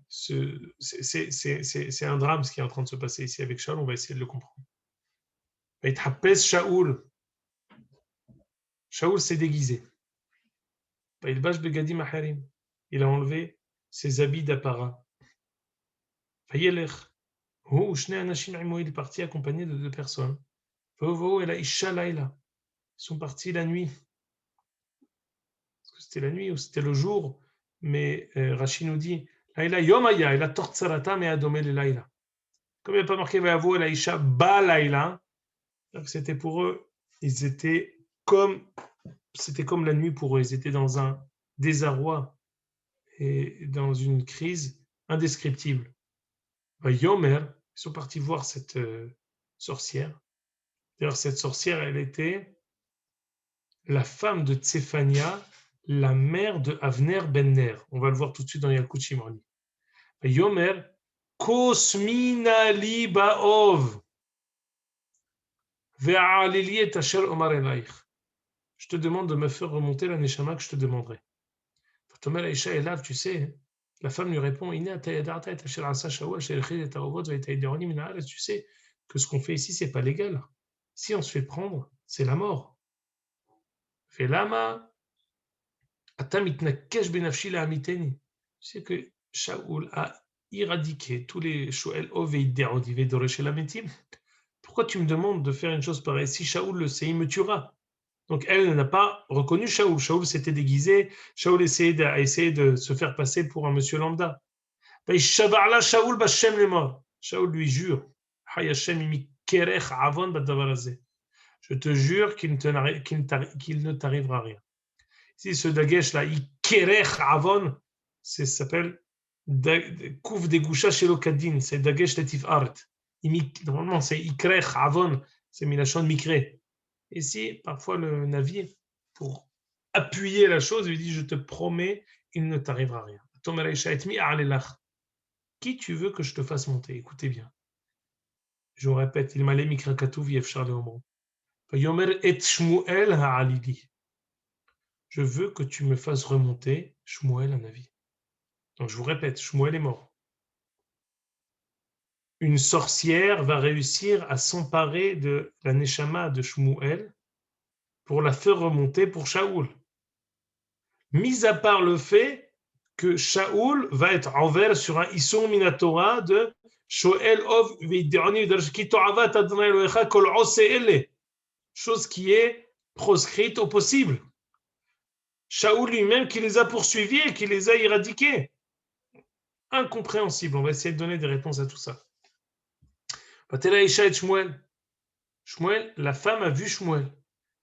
c'est un drame ce qui est en train de se passer ici avec Shaoul, on va essayer de le comprendre. Shaoul s'est déguisé. Il a enlevé ses habits d'apparat. Il est parti accompagné de deux personnes. Ils sont partis la nuit. Est-ce que c'était la nuit ou c'était le jour? Mais Rashi nous dit comme il n'y a pas marqué c'était pour eux, c'était comme la nuit pour eux. Ils étaient dans un désarroi et dans une crise indescriptible. Yomer, ils sont partis voir cette sorcière. D'ailleurs, cette sorcière, elle était la femme de Tsefania, la mère de Avner ben Ner. On va le voir tout de suite dans Yalkut Shimoni. Yomer, Kosmina li ba'ov, ve'alili et asher omar elaich. Je te demande de me faire remonter la neshama que je te demanderai. Tomer Aisha Elav, tu sais, la femme lui répond, tu sais que ce qu'on fait ici, c'est pas légal. Si on se fait prendre, c'est la mort. Tu sais que Shaoul a éradiqué tous les Shoel Oveidéodivé Doreshelametim. Pourquoi tu me demandes de faire une chose pareille? Si Shaoul le sait, il me tuera. Donc elle n'a pas reconnu Shaoul. Shaoul s'était déguisé. Shaoul essayait de se faire passer pour un monsieur lambda. Shaoul lui jure. Je te jure qu'il ne t'arrivera rien. Si ce dagesh là, Ikerech Avon, ça s'appelle Kouf Degusha Shelokadin, c'est dagesh Latif Art. Normalement, c'est Ikerech Avon, c'est Milachon Mikre. Ici, parfois, le navire, pour appuyer la chose, lui dit, je te promets, il ne t'arrivera rien. Qui tu veux que je te fasse monter? Écoutez bien. Je vous répète, il m'a les mikrakatouv yefchar leomro. Yomer et Shmuel ha'alili. Je veux que tu me fasses remonter Shmuel un avis. Donc je vous répète, Shmuel est mort. Une sorcière va réussir à s'emparer de la neshama de Shmuel pour la faire remonter pour Shaoul. Mis à part le fait que Shaoul va être envers sur un Issour Minatora de Shoel Ov Veideoni Kitoavat Adonai Elohecha Kol Ose Ele, chose qui est proscrite au possible. Shaoul lui-même qui les a poursuivis et qui les a éradiqués. Incompréhensible. On va essayer de donner des réponses à tout ça. Shmuel, la femme a vu Shmuel.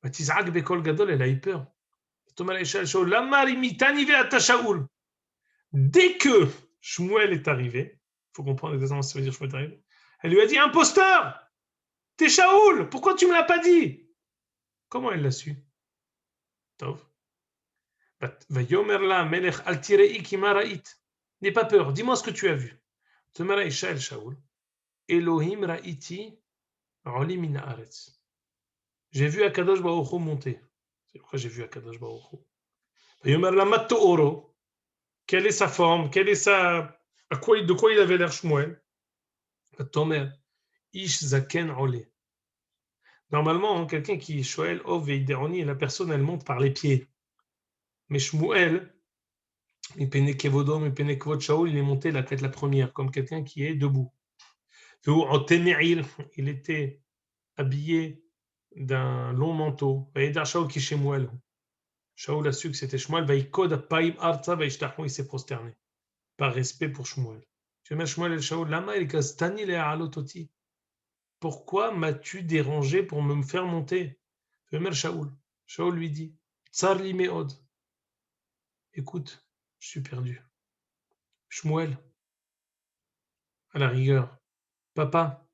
Elle a eu peur. Dès que Shmuel est arrivé, il faut comprendre exactement ce que ça veut dire Shmuel est arrivé, Elle lui a dit, imposteur, t'es Shaoul, pourquoi tu ne me l'as pas dit? Comment elle l'a su? Tov. Vayomer la melech al tirei ki ma ra'it. N'aie pas peur, dis-moi ce que tu as vu. Tomera Isha el Shaoul. Elohim ra'iti oli min haaretz. J'ai vu Akadosh Baruch Hu monter. C'est pourquoi j'ai vu Akadosh Baruch Hu. Vayomer la mat to'oro. Quelle est sa forme? Quelle est sa... De quoi il avait l'air Shmuel? Tomer. Ish zaken ole. Normalement, quelqu'un qui est Shoel, Ov et Ideroni, la personne, elle monte par les pieds. Mais Shmuel, il est monté la tête la première, comme quelqu'un qui est debout. Il était habillé d'un long manteau. Shaoul a su que c'était Shmuel. Il s'est prosterné. Par respect pour Shmuel. Pourquoi m'as-tu dérangé pour me faire monter? Shaoul lui dit, écoute, je suis perdu. Shmuel, à la rigueur, papa,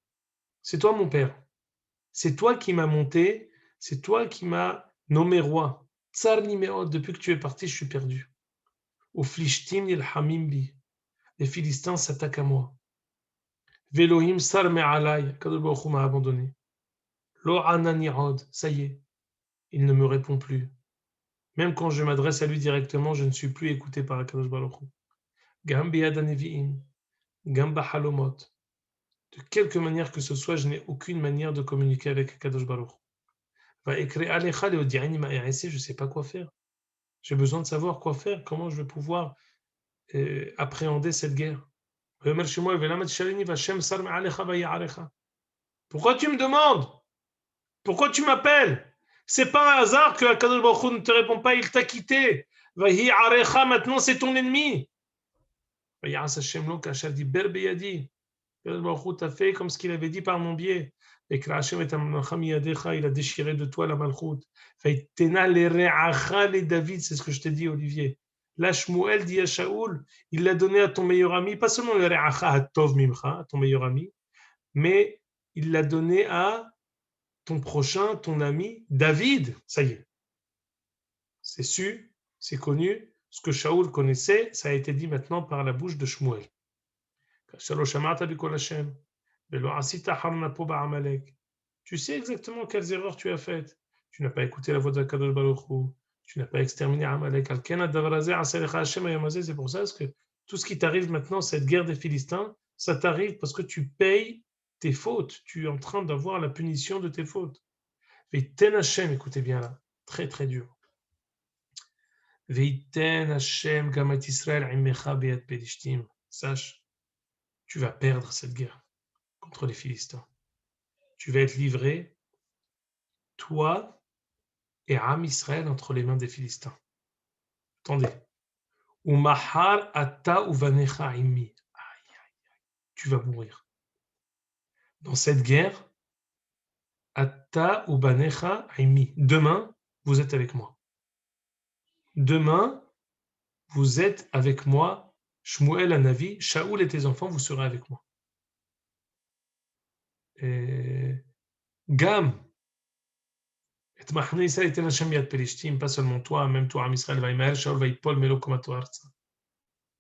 c'est toi mon père. C'est toi qui m'as monté, c'est toi qui m'as nommé roi. Tsar Nimeod, depuis que tu es parti, je suis perdu. Au Flishtim il Hamimbi, les Philistins s'attaquent à moi. Velohim Sar Me'alai, Kadosh Baruch Hu m'a abandonné. Lo Anani Od, ça y est, il ne me répond plus. Même quand je m'adresse à lui directement, je ne suis plus écouté par Kadosh Baruch Hu. Gam Biyad Hanevi'im, Gam Bahalomot. De quelque manière que ce soit, je n'ai aucune manière de communiquer avec Kadosh Baruch Hu. Je ne sais pas quoi faire. J'ai besoin de savoir quoi faire, comment je vais pouvoir appréhender cette guerre. Pourquoi tu me demandes? Pourquoi tu m'appelles? C'est pas un hasard que Kadosh Baruch Hu ne te répond pas, il t'a quitté. Maintenant c'est ton ennemi. Kadosh Baruch Hu t'a fait comme ce qu'il avait dit par mon biais. Il a déchiré de toi la malchoute. C'est ce que je t'ai dit, Olivier. Là, Shmuel dit à Shaoul, il l'a donné à ton meilleur ami, pas seulement le re'acha hatov mimcha, à ton meilleur ami, mais il l'a donné à ton prochain, ton ami, David. Ça y est. C'est su, c'est connu. Ce que Shaoul connaissait, ça a été dit maintenant par la bouche de Shmuel. Tu sais exactement quelles erreurs tu as faites. Tu n'as pas écouté la voix de Kadosh Baruch Hu. Tu n'as pas exterminé Amalek. C'est pour ça que tout ce qui t'arrive maintenant, cette guerre des Philistins, ça t'arrive parce que tu payes tes fautes. Tu es en train d'avoir la punition de tes fautes. Veiten Hashem, écoutez bien là, très très dur. Veiten Hashem gamat Israël imecha be'at pelishtim. Sache, tu vas perdre cette guerre contre les Philistins. Tu vas être livré, toi et Am Israël, entre les mains des Philistins. Attendez. Umahar ata uvanecha immi. Tu vas mourir. Dans cette guerre, ata uvanecha immi. Demain, vous êtes avec moi. Demain, vous êtes avec moi. Shmuel Hanavi, Shaoul et tes enfants, vous serez avec moi. Gam. Pas seulement toi, même toi, Am Israël va y Shaoul va y Paul Melo comme toi.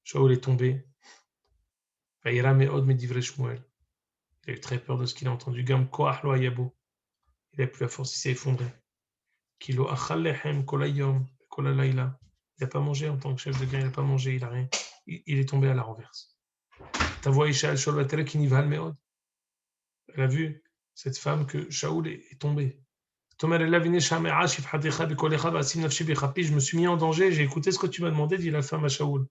Shaoul est tombé. Il a eu très peur de ce qu'il a entendu. Gam Koach lo ayabo. Il n'a plus la force, il s'est effondré. Kilo achal lechem kol hayom kol halayla. Il n'a pas mangé en tant que chef de guerre, il n'a pas mangé, il a rien. Il est tombé à la renverse. Ta voix Isha el Shol Vatere qui nival meod. Elle a vu cette femme que Shaoul est tombé. Je me suis mis en danger, j'ai écouté ce que tu m'as demandé, dit la femme à Shaoul.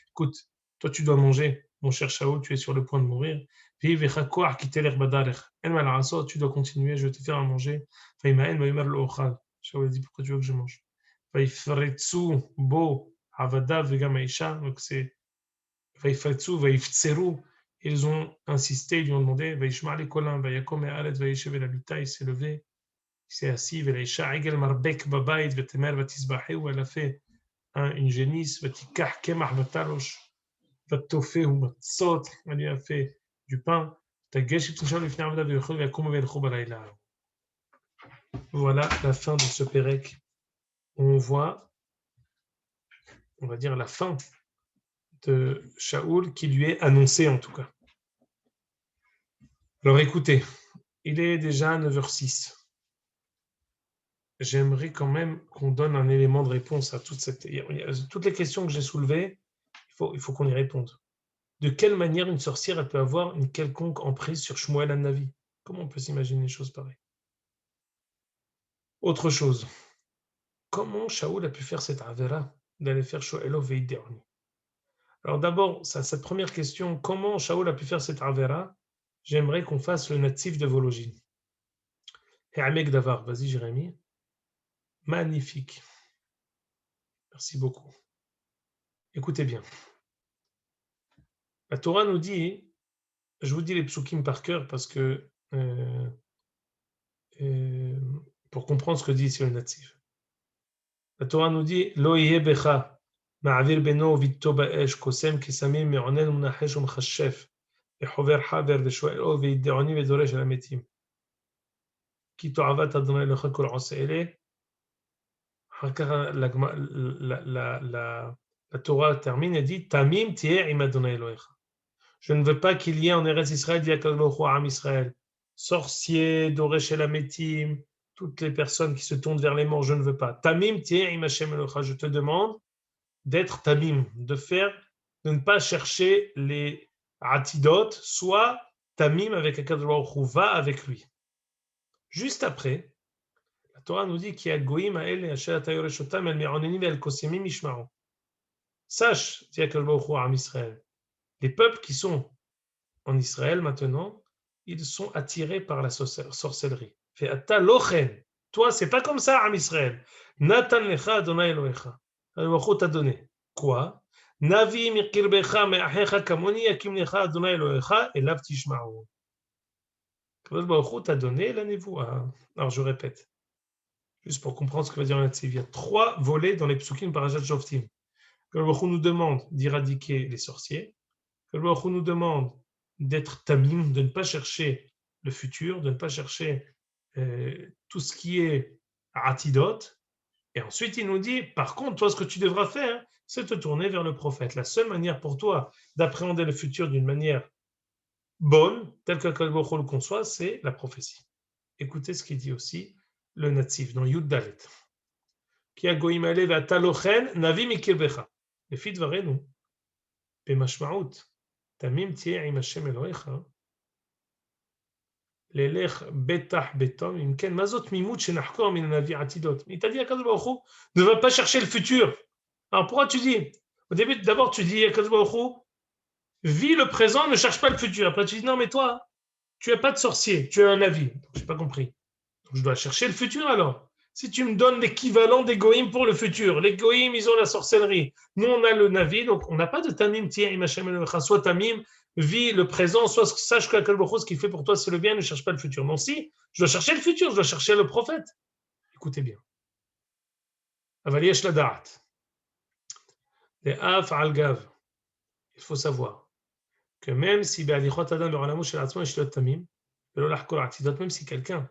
Écoute, toi tu dois manger, mon cher Shaoul, tu es sur le point de mourir. Tu dois continuer, je vais te faire à manger. Shaoul a dit, pourquoi tu veux que je mange? Donc c'est ils ont insisté, ils lui ont demandé, il s'est levé, il s'est assis, elle a fait une génisse, elle lui a fait du pain. Voilà la fin de ce pérec. On voit, on va dire, la fin de Shaoul qui lui est annoncée en tout cas. Alors écoutez, il est déjà 9h06. J'aimerais quand même qu'on donne un élément de réponse à toutes les questions que j'ai soulevées, il faut qu'on y réponde. De quelle manière une sorcière elle peut avoir une quelconque emprise sur Shmuel Hanavi? Comment on peut s'imaginer une chose pareille? Autre chose, comment Shaoul a pu faire cette avera d'aller faire Shoelo Veiderni? Alors d'abord, cette première question, comment Shaoul a pu faire cette avera? J'aimerais qu'on fasse le natif de Vologine. Et Amek Davar, vas-y Jérémy. Magnifique. Merci beaucoup. Écoutez bien. La Torah nous dit, je vous dis les psukim par cœur parce que pour comprendre ce que dit ici le natif. La Torah nous dit Lo yeh becha ma'avir beno vitto ba'esh kosem kisamim me'onen u'nachesh u'mchashef ve'chover haver ve'shoelo ve'iddeoni ve'doresh ha'metim ki to'avat Adonai lecha kol oseh eleh. La Torah termine et dit Tamim tieh im Adonai Elohecha. Je ne veux pas qu'il y ait en Eretz Israël, dit Akadosh Baruch Hu Am Israël, sorciers, Doresh Elametim, toutes les personnes qui se tournent vers les morts, je ne veux pas. Tamim tieh im Hashem Elohecha. Je te demande d'être tamim, de ne pas chercher les atidotes, soit tamim avec Akadosh Baruch Hu, va avec lui. Juste après, la Torah nous dit qu'il y a goïm ha'ele asher ata yoreshotam el me'onenim ve'el kosemim yishma'u. Sache, dit Akadosh Baruch Hu Am Israël, les peuples qui sont en Israël maintenant, ils sont attirés par la sorcellerie. Fait ata lochen. Toi, c'est pas comme ça, Am Israël. Natan lecha Adonai Elohecha. Baruch t'a donné. Quoi? Navi mikirbecha me'achecha kamoni yakim lecha Adonai Elohecha elav tishma'u. Baruch t'a donné la névoie. Alors je répète, juste pour comprendre ce que veut dire un natif. Il y a 3 volets dans les psukim parashat Shoftim. Baruch nous demande d'éradiquer les sorciers. Baruch nous demande d'être tamim, de ne pas chercher le futur, de ne pas chercher tout ce qui est atidote. Et ensuite, il nous dit, par contre, toi, ce que tu devras faire, c'est te tourner vers le prophète. La seule manière pour toi d'appréhender le futur d'une manière bonne, telle que Baruch Hu le conçoit, c'est la prophétie. Écoutez ce qu'il dit aussi le natif dans Yud Dalet. Ki hagoyim ha'ele ve'ata lochen navi mikirbecha. Lefi dvarenu, b'mashma'ut. Tamim tieh im Hashem Elohecha. Lelech betach betom imken mazot mimut shenachkor min hanavi atidot. Il t'a dit Akadosh Baruch Hu, ne va pas chercher le futur. Alors pourquoi tu dis? Au début, d'abord tu dis Akadosh Baruch Hu, vis le présent, ne cherche pas le futur. Après tu dis non mais toi, tu n'as pas de sorcier, tu as un avis. Je n'ai pas compris. Donc, je dois chercher le futur alors. Si tu me donnes l'équivalent des goïms pour le futur, les goïms, ils ont la sorcellerie. Nous, on a le navi, donc on n'a pas de tamim, tiens, imachem elohecha, soit tamim, vis le présent, soit sache que ce qu'il fait pour toi, c'est le bien, ne cherche pas le futur. Non, si, je dois chercher le futur, je dois chercher le prophète. Écoutez bien. Aval yesh lada'at. Le'af al gav. Il faut savoir que même si be'alichot adam be'olamo shel atzmo yesh lo tamim, ve'lo lachkor atidot, même si quelqu'un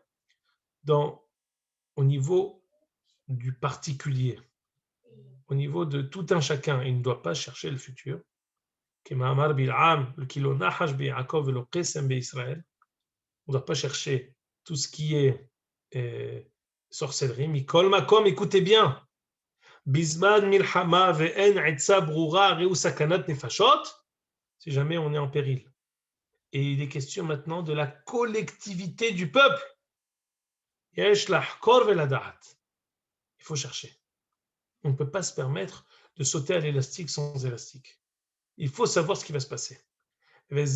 au niveau du particulier, au niveau de tout un chacun, il ne doit pas chercher le futur. On ne doit pas chercher tout ce qui est sorcellerie. Mikol makom, écoutez bien. Bisman milchama ve'en etza brura reu sakanat nefashot. Si jamais on est en péril. Et il est question maintenant de la collectivité du peuple. Il faut chercher. On ne peut pas se permettre de sauter à l'élastique sans élastique. Il faut savoir ce qui va se passer. Qu'est-ce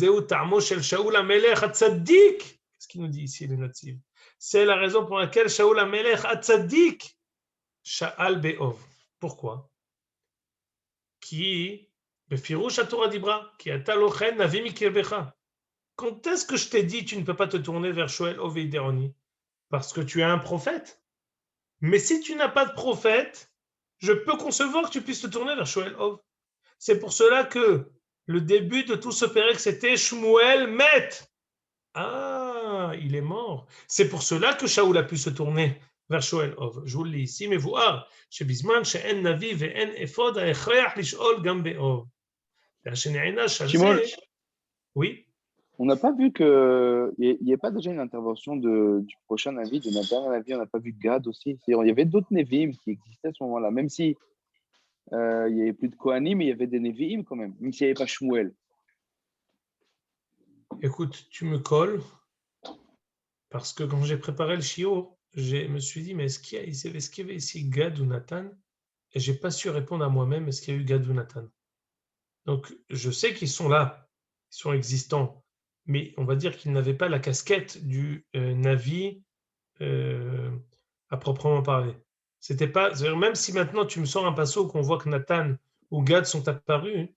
qu'il nous dit ici, le natif? C'est la raison pour laquelle Shaoul HaMelech Hatzadik Sha'al Be'ov. Pourquoi? Qui Befirouch HaTorah Dibra, qui ata lochen navi mikirbecha. Quand est-ce que je t'ai dit tu ne peux pas te tourner vers Shoel Oveideroni? Parce que tu es un prophète. Mais si tu n'as pas de prophète, je peux concevoir que tu puisses te tourner vers Shmuel Ov. C'est pour cela que le début de tout ce pérec, c'était Shmuel Met. Ah, il est mort. C'est pour cela que Shaoul a pu se tourner vers Shmuel Ov. Je vous le lis ici, mais vous, chez Bisman, chez En Navi, ve En Ephod, Aechreach, Lishol, Gambe Ov. Shimon, Oui. on n'a pas vu qu'il n'y a pas déjà une intervention du prochain Navi, de notre dernier Navi, on n'a pas vu Gad aussi. Il y avait d'autres Nevi'im qui existaient à ce moment-là, même si il n'y avait plus de Kohanim, mais il y avait des Nevi'im quand même s'il n'y avait pas Shmuel. Écoute, tu me colles, parce que quand j'ai préparé le shiur, je me suis dit, mais est-ce qu'il y avait ici Gad ou Nathan? Et je n'ai pas su répondre à moi-même, est-ce qu'il y a eu Gad ou Nathan? Donc, je sais qu'ils sont là, ils sont existants, mais on va dire qu'ils n'avaient pas la casquette du Navi à proprement parler. C'était pas, même si maintenant tu me sors un passeau qu'on voit que Nathan ou Gad sont apparus,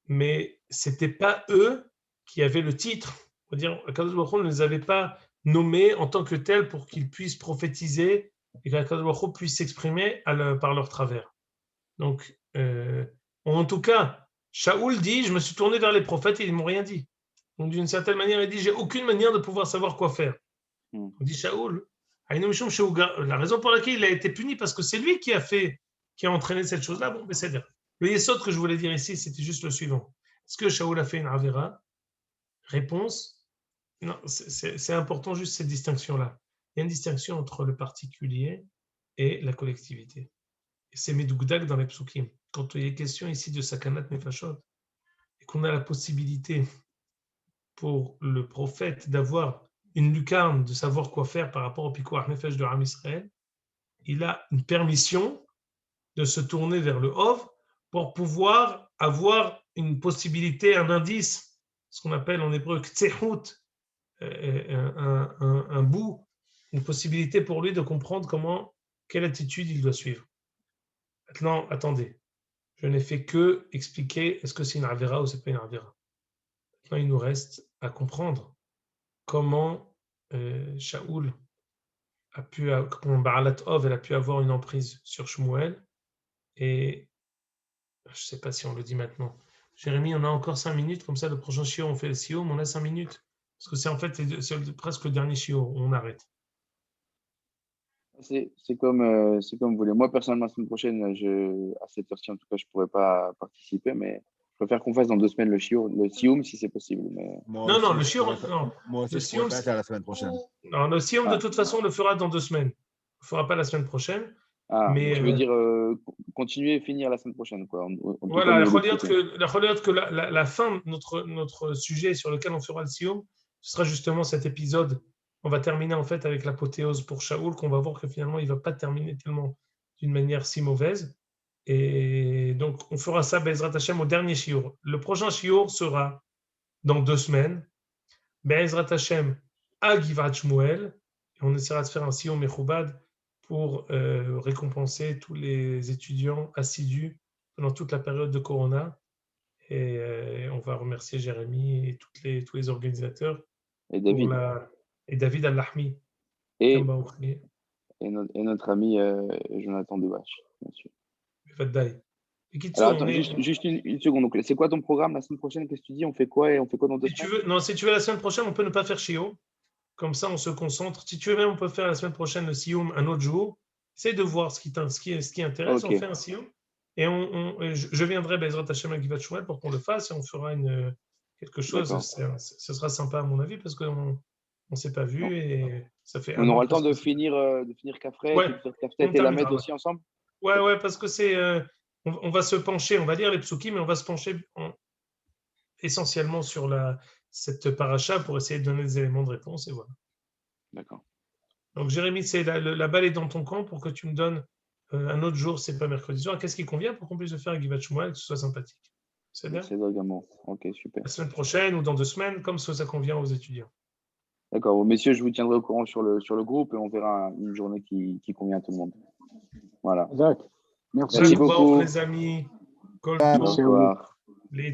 mais c'était pas eux qui avaient le titre. On va dire, Akadosh Baruch Hu ne les avait pas nommés en tant que tels pour qu'ils puissent prophétiser et qu'Akadosh Baruch Hu puisse s'exprimer par leur travers. Donc, en tout cas, Shaoul dit, je me suis tourné vers les prophètes et ils ne m'ont rien dit. Donc, d'une certaine manière, il dit, j'ai aucune manière de pouvoir savoir quoi faire. On dit Shaoul, la raison pour laquelle il a été puni, parce que c'est lui qui a entraîné cette chose-là. Bon, mais c'est-à-dire, le yesod que je voulais dire ici, c'était juste le suivant. Est-ce que Shaoul a fait une avera? Réponse, non, c'est important juste cette distinction-là. Il y a une distinction entre le particulier et la collectivité. Et c'est Medougdag dans les psukim. Quand il y a question ici de Sakanat Nefashot, et qu'on a la possibilité pour le prophète d'avoir une lucarne, de savoir quoi faire par rapport au Pikuach Nefesh de Ram Israël, il a une permission de se tourner vers le Hov pour pouvoir avoir une possibilité, un indice, ce qu'on appelle en hébreu ktsehut, un bout, une possibilité pour lui de comprendre quelle attitude il doit suivre. Maintenant, attendez, je n'ai fait que expliquer est-ce que c'est une avera ou c'est pas une avera. Maintenant, il nous reste à comprendre comment Shaoul comment Ba'alat Ov, elle a pu avoir une emprise sur Shmuel. Et je ne sais pas si on le dit maintenant. Jérémy, on a encore 5 minutes, comme ça le prochain shiur, on fait le shiur, mais on a 5 minutes. Parce que c'est en fait presque le dernier shiur, on arrête. C'est comme vous voulez. Moi, personnellement, la semaine prochaine, à cette heure-ci, en tout cas, je ne pourrais pas participer, mais je préfère qu'on fasse dans 2 semaines le Sioum, si c'est possible. Mais... Non, le shiur, non. Moi aussi, je pourrais pas être à la semaine prochaine. Non, le Sioum, de toute façon, on le fera dans 2 semaines. On ne fera pas la semaine prochaine. Mais tu veux dire continuer et finir la semaine prochaine, quoi. Voilà, la que la fin de notre sujet sur lequel on fera le Sioum, ce sera justement cet épisode. On va terminer en fait avec l'apothéose pour Shaoul, qu'on va voir que finalement il ne va pas terminer tellement d'une manière si mauvaise. Et donc on fera ça, Be'ezrat Hashem, au dernier shiur. Le prochain shiur sera dans 2 semaines. Be'ezrat Hashem à Givat Shmuel. Et on essaiera de faire un Sioum Mechoubad pour récompenser tous les étudiants assidus pendant toute la période de Corona. Et on va remercier Jérémy et tous les organisateurs. Et David. Et David Al-Lahmi. Et notre ami Jonathan Devache, bien sûr. Alors, attends, juste une seconde. Donc, c'est quoi ton programme la semaine prochaine? Qu'est-ce que tu dis? On fait quoi et on fait quoi dans 2 semaines? Si tu veux, la semaine prochaine, on peut ne pas faire Shio. Comme ça, on se concentre. Si tu veux même, on peut faire la semaine prochaine le Sioum un autre jour. Essaye de voir ce qui intéresse. Okay. On fait un Sioum. Et je viendrai Be'ezrat Hashem à Givat Shmuel pour qu'on le fasse et on fera quelque chose. Ce sera sympa à mon avis parce qu'on ne s'est pas vu et ça fait. On aura le temps de finir Kafret, et la Med aussi ensemble. Ouais, parce que c'est. On va se pencher, on va lire les psukim, mais on va se pencher essentiellement sur cette paracha pour essayer de donner des éléments de réponse et voilà. D'accord. Donc Jérémy, c'est la balle est dans ton camp pour que tu me donnes un autre jour, c'est pas mercredi soir. Qu'est-ce qui convient pour qu'on puisse le faire avec Givat Shmuel et que ce soit sympathique? C'est bien? C'est également. Ok, super. La semaine prochaine ou dans 2 semaines, comme ça convient aux étudiants. D'accord. Bon, messieurs, je vous tiendrai au courant sur le groupe et on verra une journée qui convient à tout le monde. Voilà. Exact. Merci beaucoup les amis. Bonsoir. Les